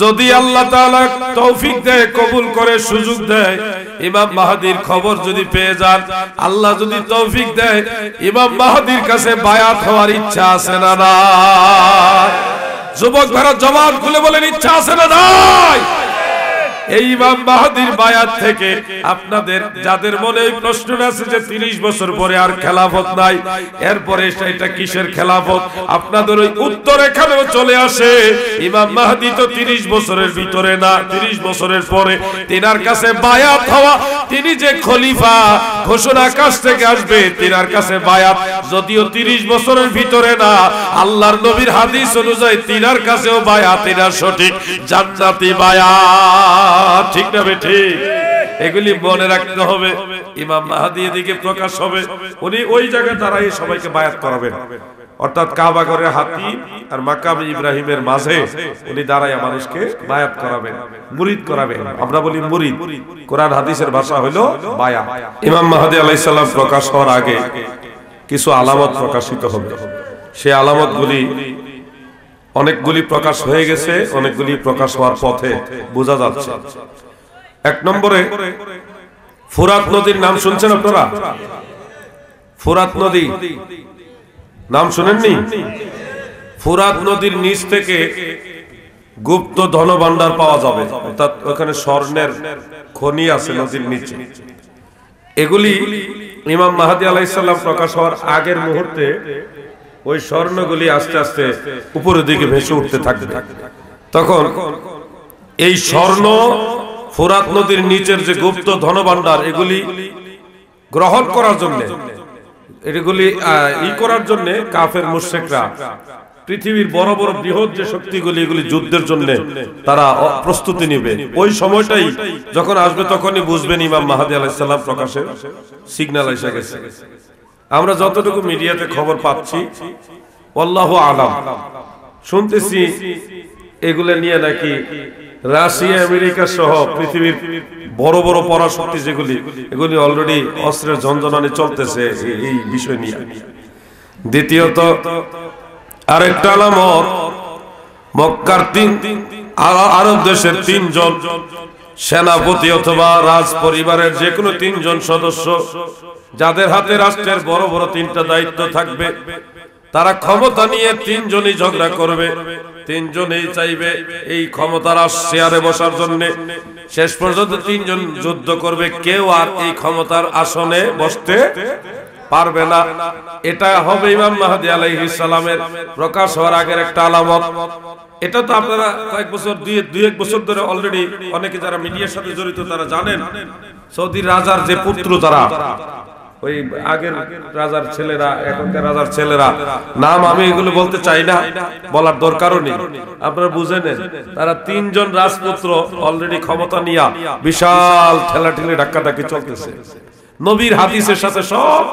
যদি আল্লাহ তাআলা তৌফিক দেয়, কবুল করে, সুযোগ দেয়, ইমাম মাহদীর খবর যদি পেয়ে যান, আল্লাহ যদি তৌফিক দেয়, ইমাম মাহদীর কাছে বায়াত হওয়ার ইচ্ছা আছে না নাই? যুবক ভাইরা জবান খুলে বলেন, ইচ্ছা আছে না নাই? এই ইমাম মাহদীর বায়াত থেকে আপনাদের যাদের মনে এই প্রশ্ন আছে যে 30 বছর পরে আর খেলাফত নাই, এরপরে এটা কিসের খেলাফত, আপনাদের ওই উত্তর এখানেও চলে আসে। ইমাম মাহদী তো 30 বছরের ভিতরে না, 30 বছরের পরে তিনার কাছে বায়াত হওয়া, তিনি যে খলিফা ঘোষণা আকাশ থেকে আসবে, তিনার কাছে বায়াত যদিও 30 বছরের ভিতরে না, আল্লাহর নবীর হাদিস অনুযায়ী তিনার কাছেও বায়াত, তিনার সঠিক জান্নাতি বায়াত। ঠিক না ঠিক? এগুলি মনে রাখতে হবে। ইমাম মাহদী এদিকে প্রকাশ হবে, উনি ওই জায়গায় দাঁড়ায় সবাইকে বায়াত করাবেন, অর্থাৎ কাবা ঘরের হাতিম আর মাকামে ইব্রাহিমের মাঝে উনি দাঁড়ায় মানুষকে বায়াত করাবেন, মুরিদ করাবেন। আমরা বলি মুরিদ, কোরআন হাদিসের ভাষা হলো বায়াত। ইমাম মাহদী আলাইহিস সালাম প্রকাশ হওয়ার আগে কিছু আলামত প্রকাশিত হবে। সেই আলামতগুলি অনেকগুলি প্রকাশ হয়ে গেছে, অনেকগুলি প্রকাশ হওয়ার পথে বোঝা যাচ্ছে। 1 নম্বরে ফুরাত নদীর নাম শুনছেন আপনারা? ফুরাত নদী নাম শুনেননি? ফুরাত নদীর নিচ থেকে গুপ্ত ধনভাণ্ডার পাওয়া যাবে, অর্থাৎ ওখানে স্বর্ণের খনি আছে নদীর নিচে। এগুলি ইমাম মাহদী আলাইহিস সালাম প্রকাশ হওয়ার আগের মুহূর্তে ওই স্বর্ণগুলি আস্তে আস্তে উপরের দিকে ভেসে উঠতে থাকবে। তখন এই স্বর্ণ ফুরাত নদীর নিচের যে গুপ্ত ধনভাণ্ডার, এগুলি গ্রহণ করার জন্য, এগুলি করার জন্য কাফের মুশরিকরা, পৃথিবীর বড় বড় বৃহৎ যে শক্তিগুলি, এগুলি যুদ্ধের জন্য তারা প্রস্তুতি নেবে। ওই সময়টাই যখন আসবে, তখনই বুঝবেন ইমাম মাহদী আলাইহিস সালাম প্রকাশের সিগন্যাল এসে গেছে। আমরা যতটুকু মিডিয়াতে খবর পাচ্ছি, আল্লাহু আলাম, শুনতেছি এগুলো নিয়ে নাকি রাশিয়া, আমেরিকা সহ পৃথিবীর বড় বড় পরাশক্তি যেগুলি, এগুলি অলরেডি অস্ত্রের ঝনঝনানি চলতেছে এই বিষয় নিয়ে। দ্বিতীয়ত আরেকটা আলামত, মক্কার আরব দেশের 3 জন সেনাপতি অথবা রাজ পরিবারের যে কোনো 3 জন সদস্য, যাদের হাতে রাষ্ট্রের বড় বড় 3টা দায়িত্ব থাকবে, তারা ক্ষমতা নিয়ে 3 জনই ঝগড়া করবে, 3 জনই চাইবে এই ক্ষমতার চেয়ারে বসার জন্য। শেষ পর্যন্ত 3 জন যুদ্ধ করবে, কেউ আর এই ক্ষমতার আসনে বসতে পারবে না। এটা হবে ইমাম মাহদী আলাইহিস সালামের প্রকাশ হওয়ার আগের একটা আলামত। এটা তো আপনারা কয়েক বছর, 2-1 বছর ধরে অলরেডি অনেকে যারা মিডিয়ার সাথে জড়িত তারা জানেন, সৌদি রাজার যে পুত্র, যারা ওই আগের রাজার ছেলেরা, এখনকার রাজার ছেলেরা, নাম আমি এগুলো বলতে চাই না, বলার দরকারও নেই, আপনারা বুঝে নেন। তারা 3 জন রাজপুত্র অলরেডি ক্ষমতা নিয়ে বিশাল ঠেলাঠেলি ধাক্কাধাক্কি চলতেছে, নবীর হাদিসের সাথে সব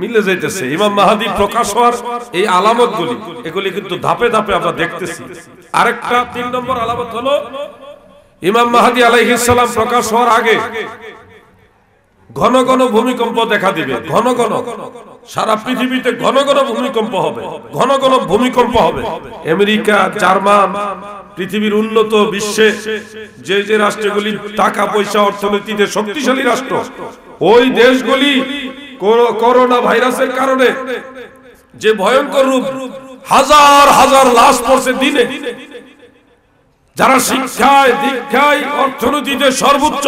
মিলে যাইতেছে। ইমাম মাহদী প্রকাশ হওয়ার এই আলামতগুলি, এগুলি কিন্তু ধাপে ধাপে আমরা দেখতেছি। আরেকটা 3 নম্বর আলামত হলো ইমাম মাহদী আলাইহিস সালাম প্রকাশ হওয়ার আগে ঘন ঘন ভূমিকম্প দেখা দিবে। ঘন ঘন সারা পৃথিবীতে ঘন ঘন ভূমিকম্প হবে, ঘন ঘন ভূমিকম্প হবে। আমেরিকা, জার্মান, পৃথিবীর উন্নত বিশ্বে যে যে রাষ্ট্রগুলি টাকা পয়সা অর্থনীতিতে শক্তিশালী রাষ্ট্র, ওই দেশগুলি করোনা ভাইরাসের কারণে যে ভয়ঙ্কর রূপ, হাজার হাজার লাশ পড়ছে দিনে। যারা শিক্ষায়, দীক্ষায়, অর্থনীতিতে সর্বোচ্চ,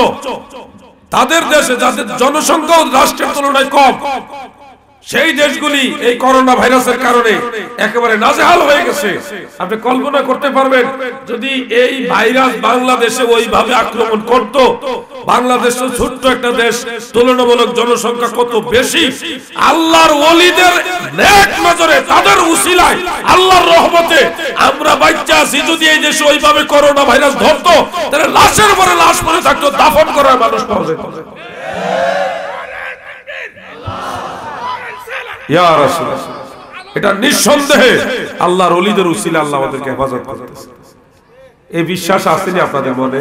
তাদের দেশে যাদের জনসংখ্যা রাষ্ট্রের তুলনায় কম, সেই দেশগুলি এই করোনা ভাইরাসের কারণে একেবারে নাজেহাল হয়ে গেছে। আপনি কল্পনা করতে পারবেন যদি এই ভাইরাস বাংলাদেশে ওইভাবে আক্রমণ করত, বাংলাদেশ ছোট্ট একটা দেশ, তুলনামূলক জনসংখ্যা কত বেশি। আল্লাহর ওলিদের নেক নজরে, তাদের উসিলায়, আল্লাহর রহমতে আমরা বাচ্চা আছি। যদি এই দেশে ওইভাবে করোনা ভাইরাস ধরতো, তাহলে লাশের পরে লাশ পড়ে থাকতো, দাফন করার মানুষ পাওয়া যেত। ইয়া রাসূলুল্লাহ, এটা নিঃসন্দেহে আল্লাহর ওলিদের উসিলা আল্লাহ আমাদেরকে হেফাজত করতেছে। এই বিশ্বাস আসেনি আপনাদের মনে?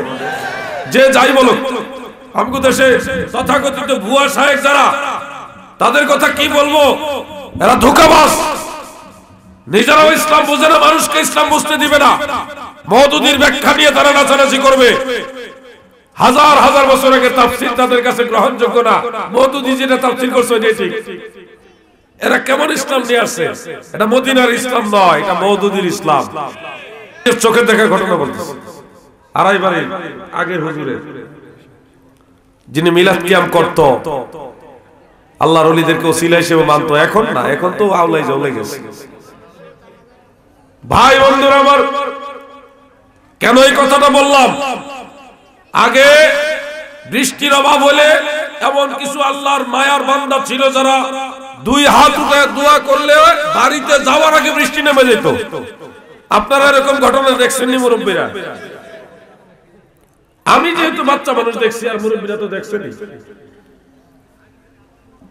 যে যাই বলুক, আমগো দেশে তথাকথিত ভুয়া শায়েখ যারা, তাদের কথা কি বলবো? এরা ধোঁকাবাজ, নিজেরাও ইসলাম বোঝে না, মানুষকে ইসলাম বুঝতে দিবে না। মওদুদীর ব্যাখ্যা নিয়ে তারা নাচানাচি করবে। হাজার হাজার বছর আগে তাফসীর তাদের কাছে গ্রহণযোগ্য না। মওদুদী যেটা তাফসীর করছে এটাই ঠিক। এরা কেমন ইসলাম নিয়ে আসছে? এটা মদিনার ইসলাম নয়, এটা মওদুদীর ইসলাম। চোখে দেখা ঘটনা বলতেছে। আড়াইবারে আগের হুজুরের, যিনি মিলাদ কিয়াম করত, আল্লাহর ওলিদেরকে ওসিলা হিসেবে মানত, এখন না, এখন তো আউলাই জ্বলে গেছে। ভাই বন্ধুরা আমার, কেন এই কথাটা বললাম? আগে বৃষ্টির অভাব হলে এমন কিছু আল্লাহর মায়ার বান্দা ছিল যারা 2 হাত উঠে দোয়া করলে বাড়িতে যাওয়ার আগে বৃষ্টি নেমে যেত। আপনারা এরকম ঘটনা দেখছেন নি মুরব্বীরা? আমি যেহেতু বাচ্চা মানুষ দেখছি, আর মুরব্বীরা তো দেখছেনই।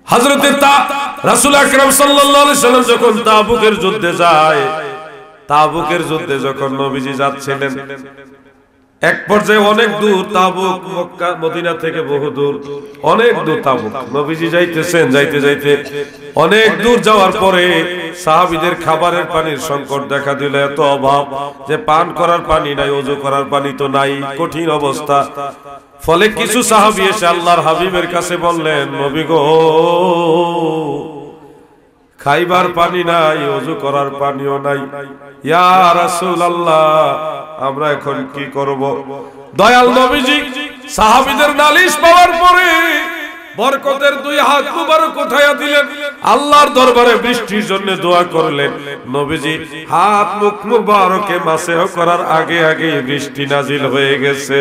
হযরত রাসূল আকরাম সাল্লাল্লাহু আলাইহি সাল্লাম যখন তাবুকের যুদ্ধে যায়, তাবুকের যুদ্ধে যখন নবীজি যাচ্ছিলেন, এক পর্যায়ে অনেক দূর তাবুক, মক্কা মদিনা থেকে বহু দূর, অনেক দূর তাবুক। নবীজি যাইতেছেন, যাইতে যাইতে অনেক দূর যাওয়ার পরে সাহাবীদের খাবারের পানির সংকট দেখা দিল। এত অভাব যে পান করার পানি নাই, ওযু করার পানি তো নাই, কঠিন অবস্থা। ফলে কিছু সাহাবী এসে আল্লাহর হাবিবের কাছে বললেন, নবী গো, খাইবার পানি নাই, ওযু করার পানিও নাই, ইয়া রাসূলুল্লাহ, আমরা এখন কি করব? দয়াল নবীজি সাহাবীদের নালিশ পাওয়ার পরে বরকতের 2 হাত মুবারক উঠায়া দিলেন, আল্লাহর দরবারে বৃষ্টির জন্য দোয়া করলেন। নবীজি হাত মুখ মুবারকে মাসেহ করার আগে আগে বৃষ্টি নাজিল হয়ে গেছে।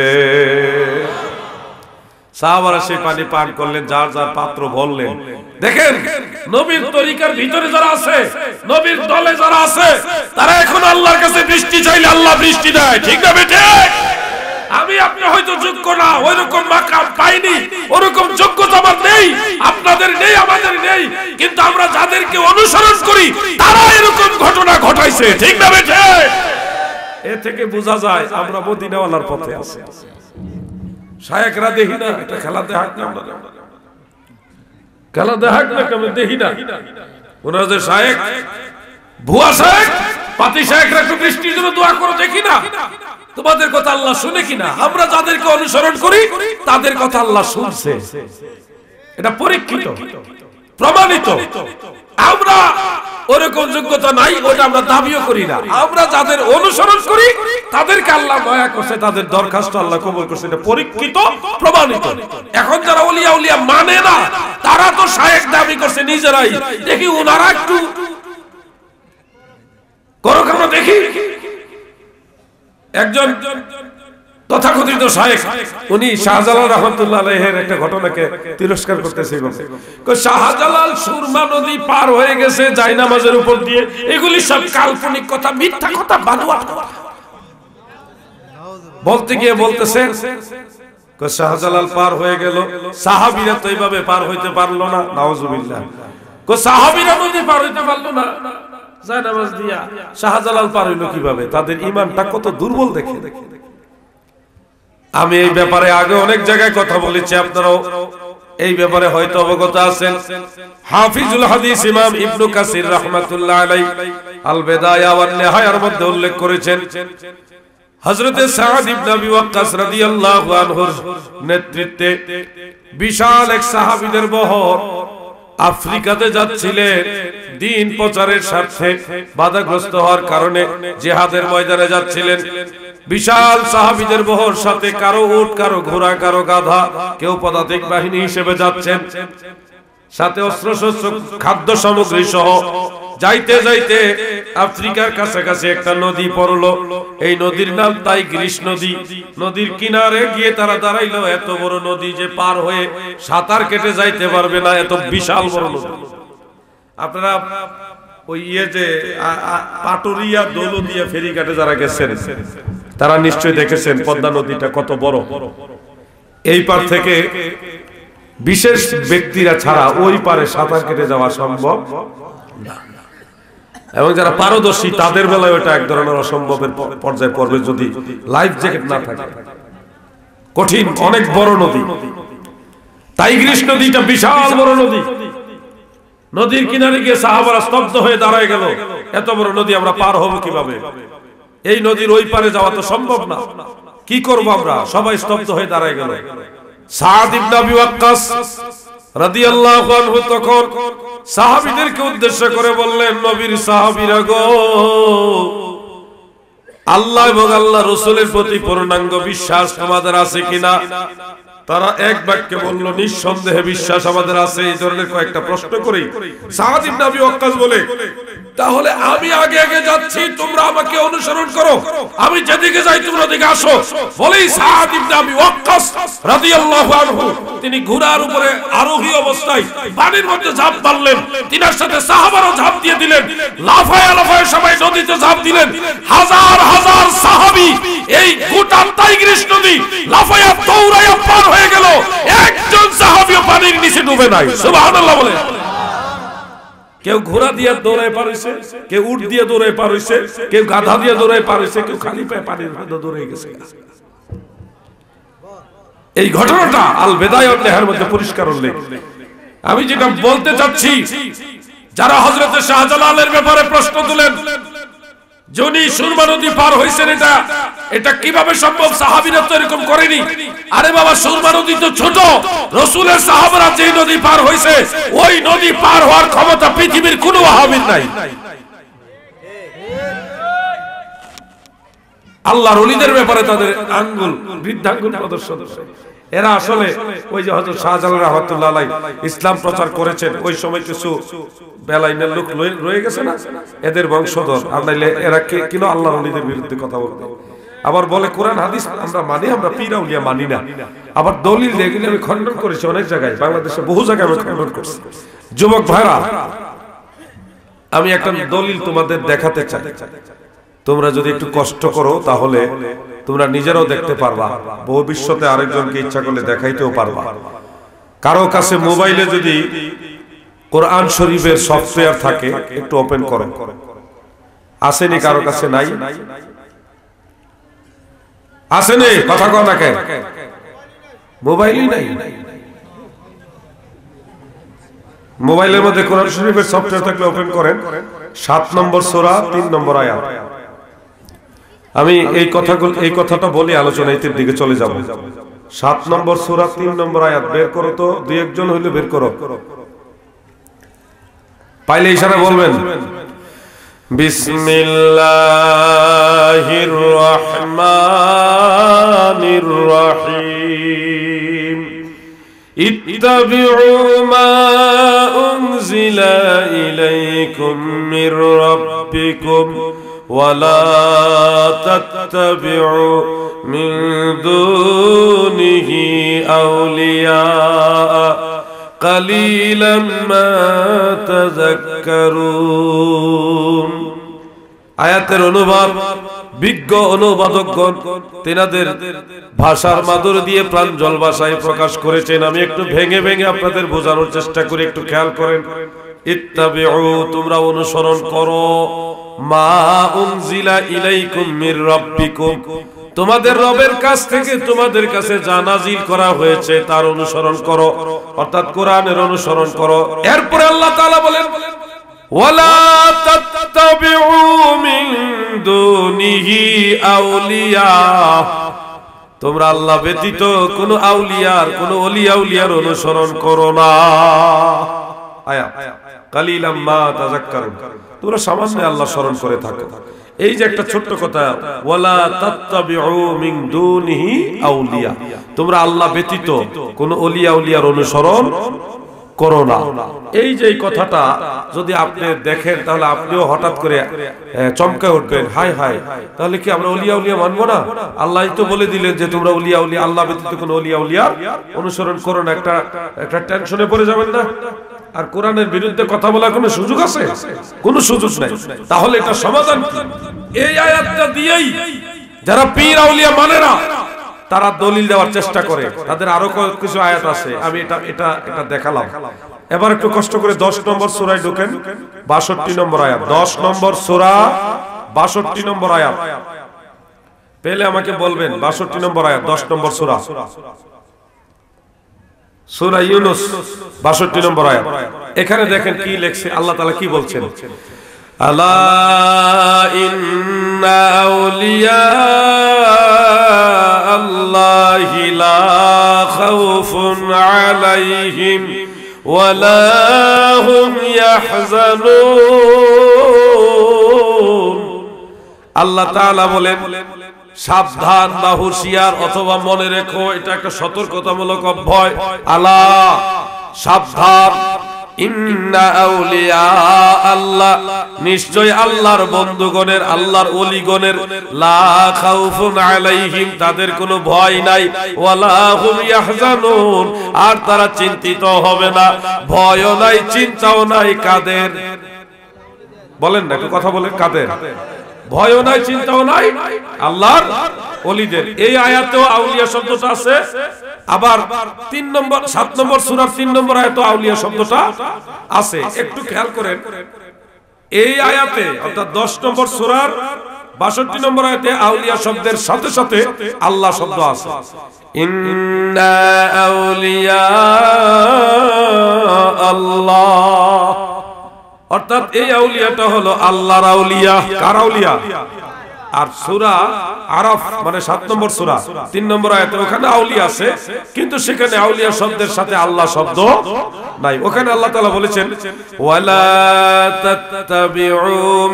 সাহাবারা সেই পানি পান করলেন, যার যার পাত্র ভরলেন। দেখেন, নবীর তরিকার ভিতরে যারা আছে, নবীর দলে যারা আছে, তারা এখন আল্লাহর কাছে বৃষ্টি চাইলে আল্লাহ বৃষ্টি দেয়। ঠিক না বেটে? আমি আপনি হয়তো যোগ্য না, ওইরকম মাকাম পাইনি, ওরকম যোগ্যতা আমার নেই, আপনাদের নেই, আমাদের নেই, কিন্তু আমরা যাদেরকে অনুসরণ করি তারা এরকম ঘটনা ঘটাইছে। ঠিক না বেটে? এ থেকে বোঝা যায় আমরা মদিনাওয়ালার পথে আছি। শায়েখরা দেখি না, এটা খেলা দেখাক না, আমরা খেলা দেখাক না, আমরা দেখি না। ওনারা যে শায়েখ, ভুয়া শায়েখ, পাতি শায়েখরা একটু বৃষ্টির জন্য দোয়া করে দেখি না, তোমাদের কথা আল্লাহ শুনে কিনা? আমরা যাদেরকে অনুসরণ করি তাদের কথা আল্লাহ শুনছে। এটা পরীক্ষিত, প্রমাণিত। আমরা ওরকম যোগ্যতা নাই, ওটা আমরা দাবিও করি না। আমরা যাদের অনুসরণ করি তাদেরকে আল্লাহ দয়া করছে, তাদের দরখাস্ত আল্লাহ কবুল করছে। এটা পরীক্ষিত, প্রমাণিত। এখন যারা ওলিয়া উলিয়া মানে না, তারা তো শায়েখ দাবি করছে নিজেরাই। দেখি ওনারা একটু করো, আমরা দেখি। একজন তথাকথিত শায়েখ, উনি শাহজালাল রাহমাতুল্লাহ আলাইহির একটা ঘটনাকে তিরস্কার করতেছে। শাহজালাল সুরমা নদী পার হয়ে গেছে জায়নামাজের উপর দিয়ে। এগুলি সব কাল্পনিক কথা, মিথ্যা কথা, বানোয়াট কথা। বলতে গিয়ে বলতেছে শাহজালাল পার হয়ে গেল, সাহাবীরা তো এইভাবে পার হইতে পারলো না, নাউজুবিল্লাহ। তো সাহাবীরা নদী পার হইতে পারলো না জায়নামাজ দিয়া, শাহজালাল পার হইলো কিভাবে? তাদের ঈমানটা কত দুর্বল দেখে। আমি এই ব্যাপারে আগে অনেক জায়গায় কথা বলেছি, আপনারাও এই ব্যাপারে হয়তো অবগত আছেন। হাফিজুল হাদিস ইমাম ইবনে কাসির রাহমাতুল্লাহ আলাইহি আল বিদায়া ওয়ান নিহায়ার মধ্যে উল্লেখ করেছেন, হযরতে সাদ ইবনে আবি ওয়াক্কাস রাদিয়াল্লাহু আনহুর নেতৃত্বে বিশাল এক সাহাবীদের বহর আফ্রিকাতে যাচ্ছিলেন দ্বীন প্রচারের স্বার্থে। বাধাগ্রস্ত হওয়ার কারণে জিহাদের ময়দানে যাচ্ছিলেন। বিশাল সাহাবীদের বহর, সাথে কারো উট, কারো ঘোড়া, কারো গাধা, কেউ পদাতিক বাহিনী হিসেবে যাচ্ছেন, সাথে অস্ত্রশস্ত্র, খাদ্য সামগ্রী সহ। যাইতে যাইতে আফ্রিকার কাছাকাছি একটা নদী পড়লো। এই নদীর নাম টাইগ্রিস নদী। নদীর কিনারে গিয়ে তারা দাঁড়াইলো। এত বড় নদী যে পার হয়ে সাঁতার কেটে যাইতে পারবে না, এত বিশাল বড় নদী। আপনারা ওই যে পাটুরিয়া দৌলতিয়া ফেরিঘাটে যারা গেছেন তারা নিশ্চয়ই দেখেছেন পদ্মা নদীটা কত বড়। এই পার থেকে বিশেষ ব্যক্তিরা ছাড়া ওই পারে সাঁতার কেটে যাওয়া সম্ভব না, এবং যারা পারদর্শী তাদের বেলায় ওটা এক ধরনের অসম্ভবের পর্যায়ে পড়বে যদি লাইফ জ্যাকেট না থাকে। কঠিন, অনেক বড় নদী টাইগ্রিস নদীটা, বিশাল বড় নদী। নদীর কিনারে গিয়ে সাহাবারা স্তব্ধ হয়ে দাঁড়ায় গেল, এত বড় নদী আমরা পার হব কিভাবে? এই নদীর ওই পারে যাওয়া তো সম্ভব না, কি করব আমরা? সবাই স্তব্ধ হয়ে দাঁড়ায় গেল। সাদ ইবনে আবি ওয়াক্কাস রাদিয়াল্লাহু আনহু তখন সাহাবীদেরকে উদ্দেশ্য করে বললেন, নবীর সাহাবীরা গো, আল্লাহ এবং আল্লাহ রাসূলের প্রতি পূর্ণাঙ্গ বিশ্বাস তোমাদের আছে কিনা? তারা এক বাক্যে বলল, নিঃসন্দেহে বিশ্বাস আমাদের আছে। এই ধরনের কয়েকটা প্রশ্ন করি সাদ ইবনে আবি ওয়াক্কাস বলে, তাহলে আমি আগে আগে যাচ্ছি, তোমরা আমাকে অনুসরণ করো, আমি যেদিকে যাই তোমরা ওদিকে আসো। বলেই সাদ ইবনে আবি ওয়াক্কাস রাদিয়াল্লাহু আনহু তিনি ঘোড়ার উপরে আরোহী অবস্থায় পানির মধ্যে ঝাঁপ মারলেন। তিনার সাথে সাহাবারাও ঝাঁপ দিয়ে দিলেন। লাফায় লাফায় সবাই নদীতে ঝাঁপ দিলেন। হাজার হাজার সাহাবী এই গোটা টাইগ্রিস নদী লাফায়া দৌড়ায়া পার হয়ে গেল। একজন সাহাবীও পানির নিচে ডুবে নাই। সুবহানাল্লাহ বলে। কেউ ঘোড়া দিয়ে দৌড়ায় পার হইছে, কেউ উট দিয়ে দৌড়ায় পার হইছে, কেউ গাধা দিয়ে দৌড়ায় পার হইছে, কেউ খালি পায়ে পানির মধ্যে দৌড়ে গেছে। এই ঘটনাটা আল বিদায়া ওয়ান নিহায়ার মধ্যে পরিষ্কার উল্লেখ। আমি যেটা বলতে চাচ্ছি, যারা হযরতে শাহজালালের ব্যাপারে প্রশ্ন তুলেন, যিনি সুরমা নদী পার হইছেন, এটা কিভাবে সম্ভব? সাহাবীরা তো এরকম করেনি। আরে বাবা, সুরমা নদী তো ছোট, রাসূলের সাহাবারা যে নদী পার হইছে ওই নদী পার হওয়ার ক্ষমতা পৃথিবীর কোনো ওয়াহাবীর নাই। আল্লাহর ওলিদের ব্যাপারে তাদের আঙ্গুল, বৃদ্ধাঙ্গুল প্রদর্শন করে। এরা আসলে ওই যে হযরত শাহজালাল রাহমাতুল্লাহ আলাইহি ইসলাম প্রচার করেছেন, ওই সময় কিছু বেলাইনের লোক রয়ে গেছে না, এদের বংশধর। আর নাইলে এরা কিনো আল্লাহর ওলিদের বিরুদ্ধে কথা বলবে। আবার বলে কোরআন হাদিস আমরা মানি, আমরা পীর আউলিয়া মানি না। আবার দলিল দেখলে আমি খণ্ডন করেছি অনেক জায়গায়, বাংলাদেশে বহু জায়গায় আমি খণ্ডন করছি। যুবক ভাইরা, আমি একটা দলিল তোমাদের দেখাতে চাই। তোমরা যদি একটু কষ্ট করো তাহলে তোমরা নিজেরাও দেখতে পারবা, ভবিষ্যতে আরেকজনকে ইচ্ছা করলে দেখাইতেও পারবা। কারো কাছে মোবাইলে যদি কোরআন শরীফের সফটওয়্যার থাকে একটু ওপেন করো। আসেনি কারো কাছে? নাই? আসেনি? কথা কও না কেন? মোবাইলই নাই। মোবাইলের মধ্যে কোরআন শরীফের সফটওয়্যার থাকলে ওপেন করেন। 7 নম্বর সূরা 3 নম্বর আয়াত। আমি এই কথাটা বলি আলোচনার দিকে চলে যাব। 7 নম্বর সূরা 3 নম্বর আয়াত বের করো তো, দুই একজন হইলে বের করো, পাইলে ইশারা বলবেন। বিসমিল্লাহির রহমানির রহিম। ইত্তাবিউ মা উনজিলা ইলাইকুম মির রাব্বিকুম ওয়ালা তাত্তাবিউ মিন দুনিহি আউলিয়া কালিলাম মা তাযাক্কারুন। আয়াতের অনুবাদ বিজ্ঞ অনুবাদকগণ তেনাদের ভাষার মাধুর দিয়ে প্রাঞ্জল ভাষায় প্রকাশ করেছেন। আমি একটু ভেঙে ভেঙে আপনাদের বোঝানোর চেষ্টা করি, একটু খেয়াল করেন। ইত্তাবিউ তোমরা অনুসরণ করো মা উনজিলা ইলাইকুম মির রাব্বিকুম তোমাদের রবের কাছ থেকে তোমাদের কাছে যা নাযিল করা হয়েছে তার অনুসরণ করো, অর্থাৎ কোরআনের অনুসরণ করো। এরপরে আল্লাহ তাআলা বলেন ওয়ালা তাত্তাবিউ মিন দুনিহি আউলিয়া তোমরা আল্লাহ ব্যতীত কোন আউলিয়ার কোন ওলি আউলিয়ার অনুসরণ করো না। আয়াত কালিলাম মা তাযাক্কারুন তোমরা সামান্য আল্লাহ স্মরণ করে থাকো। এই যে একটা ছোট্ট কথা ওয়ালা তাত্তাবিউ মিন দুনিহি আউলিয়া তোমরা আল্লাহ ব্যতীত কোন ওলি আউলিয়ার অনুসরণ করো না। এই যে কথাটা যদি আপনি দেখেন তাহলে আপনিও হঠাৎ করে চমকে উঠবেন, হায় হায় তাহলে কি আমরা ওলিয়া উলিয়া মানবো না? আল্লাহই তো বলে দিলেন যে তোমরা ওলিয়া উলিয়া আল্লাহ ব্যতীত কোনো ওলিয়া উলিয়া অনুসরণ করো না। একটা টেনশনে পড়ে যাবেন না? আর কোরআনের বিরুদ্ধে কথা বলার কোনো সুযোগ আছে? কোনো সুযোগ নাই। তাহলে এটা সমাধান কি? এই আয়াতটা দিয়েই যারা পীর আউলিয়া মানে না তারা দলিল দেওয়ার চেষ্টা করে। তাদের আরো কিছু আয়াত আছে, আমি এটা দেখালাম। এবার একটু কষ্ট করে 10 নম্বর সূরায় ঢোকেন, 62 নম্বর আয়াত। 10 নম্বর সূরা 62 নম্বর আয়াত পেলে আমাকে বলবেন। 62 নম্বর আয়াত 10 নম্বর সূরা, সূরা ইউনূস 62 নম্বর আয়াত। এখানে দেখেন কি লেখছে, আল্লাহ তাআলা কি বলছেন, আলা ইন্না আউলিয়া আল্লাহি লা খাউফুন আলাইহিম ওয়ালা হুম ইয়াহজানুন। আল্লাহ তাআলা বলেন সাবধান বা হুঁশিয়ার অথবা মনে রেখো, এটা একটা সতর্কতামূলক অভয়। আলা সাবধান, ইন্না আউলিয়া আল্লাহ নিশ্চয় আল্লাহর বন্ধুগণের আল্লাহর ওলিগণের লা খাউফুন আলাইহিম তাদের কোনো ভয় নাই, ওয়ালা হুম ইয়াহজানুন আর তারা চিন্তিত হবে না। ভয়ও নাই চিন্তাও নাই কাদের? বলেন না, একটু কথা বলেন, কাদের? ভয়ও নাই চিন্তাও নাই আল্লাহর ওলিদের। এই আয়াতেও আউলিয়া শব্দটা আছে, আবার 3 নম্বর 7 নম্বর সূরার 3 নম্বর আয়াতেও আউলিয়া শব্দটা আছে। একটু খেয়াল করেন, এই আয়াতে অর্থাৎ 10 নম্বর সূরার 62 নম্বর আয়াতে আউলিয়া শব্দের সাথে সাথে আল্লাহ শব্দ আছে। ইন্না আউলিয়া আল্লাহ, অর্থাৎ এই আউলিয়াটা হলো আল্লাহর আউলিয়া। কার আউলিয়া? আর সূরা আরাফ মানে 7 নম্বর সূরা 3 নম্বর আয়াতে ওখানে আউলিয়া আছে, কিন্তু সেখানে আউলিয়া শব্দের সাথে আল্লাহ শব্দ নাই। ওখানে আল্লাহ তাআলা বলেছেন ওয়ালা তাত্তাবিউ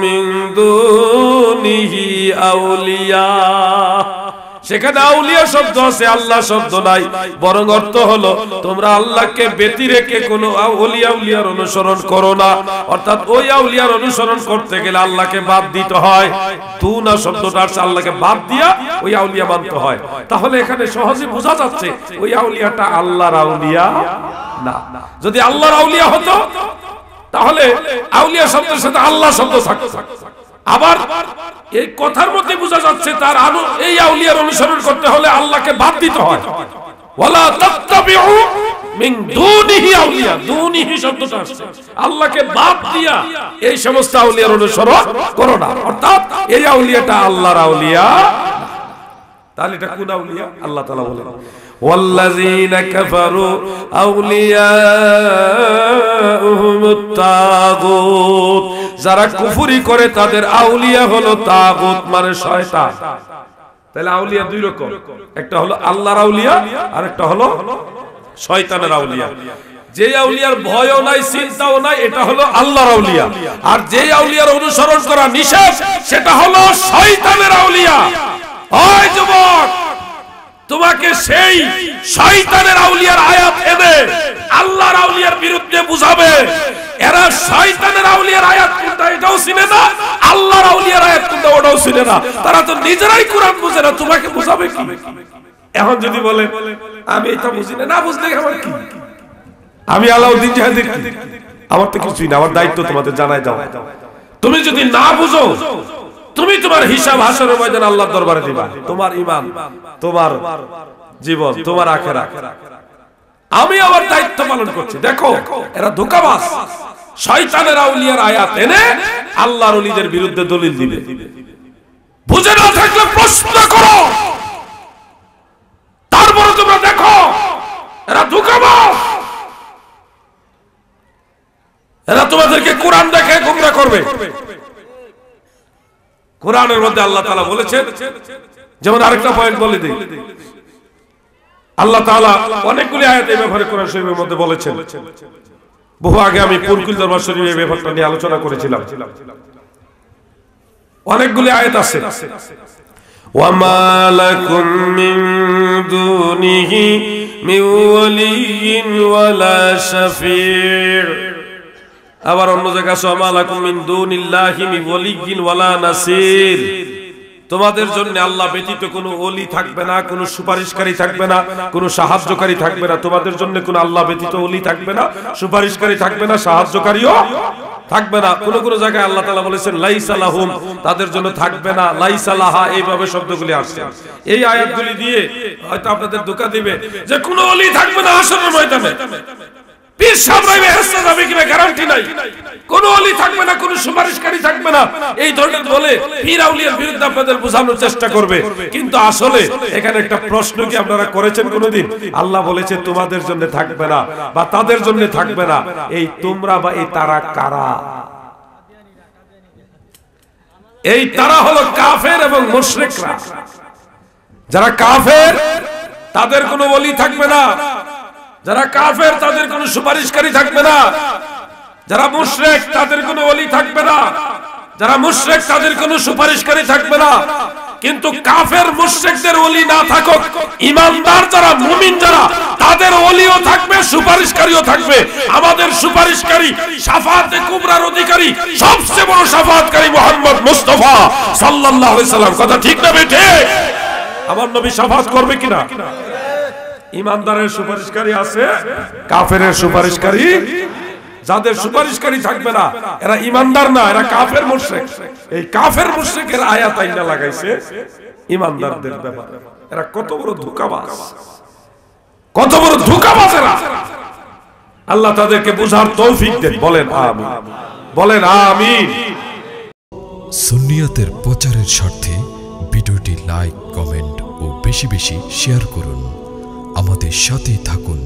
মিন দুনিহি আউলিয়া, সেখানে আউলিয়া শব্দ আছে, আল্লাহ শব্দ নাই। বরং অর্থ হলো তোমরা আল্লাহকে ব্যতি রেখে কোনো ওলিয়া উলিয়ার অনুসরণ করো না। অর্থাৎ ওই আউলিয়ার অনুসরণ করতে গেলে আল্লাহকে বাদ দিতে হয়। দুনা শব্দটা আছে, আল্লাহকে বাদ দিয়া ওই আউলিয়া মানতে হয়। তাহলে এখানে সহজে বোঝা যাচ্ছে ওই আউলিয়াটা আল্লাহর আউলিয়া না। যদি আল্লাহর আউলিয়া হতো তাহলে আউলিয়া শব্দের সাথে আল্লাহ শব্দ থাকতো। আবার এই কথার মধ্যে বোঝা যাচ্ছে তার এই আউলিয়ার অনুসরণ করতে হলে আল্লাহকে বাদ দিতে হয়। ওয়ালা তাত্তাবিউ মিন দুনিহি আউলিয়া, দুনিহি শব্দটা আসছে আল্লাহকে বাদ দিয়া এই সমস্ত আউলিয়ার অনুসরণ করো না। অর্থাৎ এই আউলিয়াটা আল্লাহর আউলিয়া। তাহলে এটা কোন আউলিয়া? আল্লাহ তাআলা বলেন ওয়াল্লাযীনা কাফারু আউলিয়াউহুমুত তাগুত, যারা কুফরি করে তাদের আউলিয়া হলো তাগুত মানে শয়তান। তাহলে আউলিয়া দুই রকম, একটা হলো আল্লাহর আউলিয়া আর একটা হলো শয়তানের আউলিয়া। যে আউলিয়ার ভয়ও নাই চিন্তাও নাই এটা হলো আল্লাহর আউলিয়া, আর যে আউলিয়ার অনুসরণ করা নিষেধ সেটা হলো শয়তানের আউলিয়া। ওই যুবক, তোমাকে সেই শয়তানের আউলিয়ার আয়াত এনে আল্লাহর আউলিয়ার বিরুদ্ধে বুঝাবে। এরা শয়তানের আউলিয়ার আয়াত কোনটা এটাও চিনে না, আল্লাহর আউলিয়ার আয়াত কোনটা ওটাও চিনে না। তারা তো নিজেরাই কোরআন বুঝে না, তোমাকে বুঝাবে কি? এখন যদি বলে আমি এটা বুঝি না, না বুঝলে আমার কি? আমি আলাউদ্দিন জাহাদের কি? আমার তো কিছুই না, আমার দায়িত্ব তোমাদের জানাই দাও। তুমি যদি না বুঝো তুমি তোমার হিসাব হাসরের ময়দানে আল্লাহর দরবারে দিবা। তোমার ঈমান, তোমার জীবন, তোমার আখিরাত। আমি আমার দায়িত্ব পালন করছি। দেখো এরা ধোঁকাবাজ, শয়তানের আউলিয়ার আয়াত এনে আল্লাহর ওলিদের বিরুদ্ধে দলিল দিবে। বুঝে না থাকলে প্রশ্ন করো, তারপরে তোমরা দেখো এরা ধোঁকাবাজ, এরা তোমাদেরকে কোরআন দেখে গোমরা করবে। কোরআনের মধ্যে আল্লাহ তাআলা বলেছেন, যেমন আরেকটা পয়েন্ট বলে দিই, আল্লাহ তাআলা অনেকগুলি আয়াত এই ব্যাপারে কোরআন শরীফের মধ্যে বলেছেন। বহু আগে আমি পুরকুল দরবার শরীফে এই ব্যাপারটা নিয়ে আলোচনা করেছিলাম। অনেকগুলি আয়াত আছে, ওয়ামা লাকুম মিন দুনিহি মিন ওয়ালিয়্যিন ওয়ালা শাফি'র। আবার অন্য জায়গায় আছে ওয়ামা লাকুম মিন দুনিল্লাহি মিন ওয়ালিয়্যিন ওয়ালা নাসির। তোমাদের জন্য আল্লাহ ব্যতীত কোনো ওলি থাকবে না, কোনো সুপারিশকারী থাকবে না, কোনো সাহায্যকারী থাকবে না। তোমাদের জন্য কোনো আল্লাহ ব্যতীত ওলি থাকবে না, সুপারিশকারী থাকবে না, সাহায্যকারীও থাকবে না। কোন কোন জায়গায় আল্লাহ তাআলা বলেছেন লাইসা লাহুম, তাদের জন্য থাকবে না, লাইসা লাহা, এইভাবে শব্দগুলি আসছে। এই আয়াতগুলি দিয়ে হয়তো আপনাদের ধোঁকা দিবে যে কোনো ওলি থাকবে না হাশরের ময়দানে, পীর সাহেব রইবে হেসে যাবে কিনা গ্যারান্টি নাই, কোন ওলি থাকবে না, কোন সুপারিশকারী থাকবে না, এই ধরনের বলে পীর আউলিয়ার বিরুদ্ধে আপনাদের বোঝানোর চেষ্টা করবে। কিন্তু আসলে এখানে একটা প্রশ্ন কি আপনারা করেছেন কোনোদিন? আল্লাহ বলেছে তোমাদের জন্য থাকবে না বা তাদের জন্য থাকবে না, এই তোমরা বা এই তারা কারা? এই তারা হলো কাফের এবং মুশরিকরা। যারা কাফের তাদের কোনো ওলি থাকবে না, যারা কাফের তাদের কোনো সুপারিশকারী থাকবে না, যারা মুশরিক তাদের কোনো ওলি থাকবে না, যারা মুশরিক তাদের কোনো সুপারিশকারী থাকবে না। কিন্তু কাফের মুশরিকদের ওলি না থাকুক, ঈমানদার যারা মুমিন যারা তাদের ওলিও থাকবে, সুপারিশকারীও থাকবে। আমাদের সুপারিশকারী শাফাআতে কুবরার অধিকারী সবচেয়ে বড় শাফাআতকারী মুহাম্মদ মুস্তাফা সাল্লাল্লাহু আলাইহি সাল্লাম। কথা ঠিক না বেঠিক? আমার নবী শাফাআত করবে কিনা? ঈমানদারের সুপারিশকারী আছে, কাফেরের সুপারিশকারী। যাদের সুপারিশকারী থাকবে না এরা ঈমানদার না, এরা কাফের মুশরিক। এই কাফের মুশরিকের আয়াত আইনা লাগাইছে ঈমানদারদের ব্যাপারে। এরা কত বড় ধোঁকাবাজ, কত বড় ধোঁকাবাজ এরা। আল্লাহ তাদেরকে বুঝার তৌফিক দেন। বলেন আমিন, বলেন আমিন। সুন্নিয়াতের প্রচারের স্বার্থে ভিডিওটি লাইক, কমেন্ট ও বেশি বেশি শেয়ার করুন। আমাদের সাথেই থাকুন।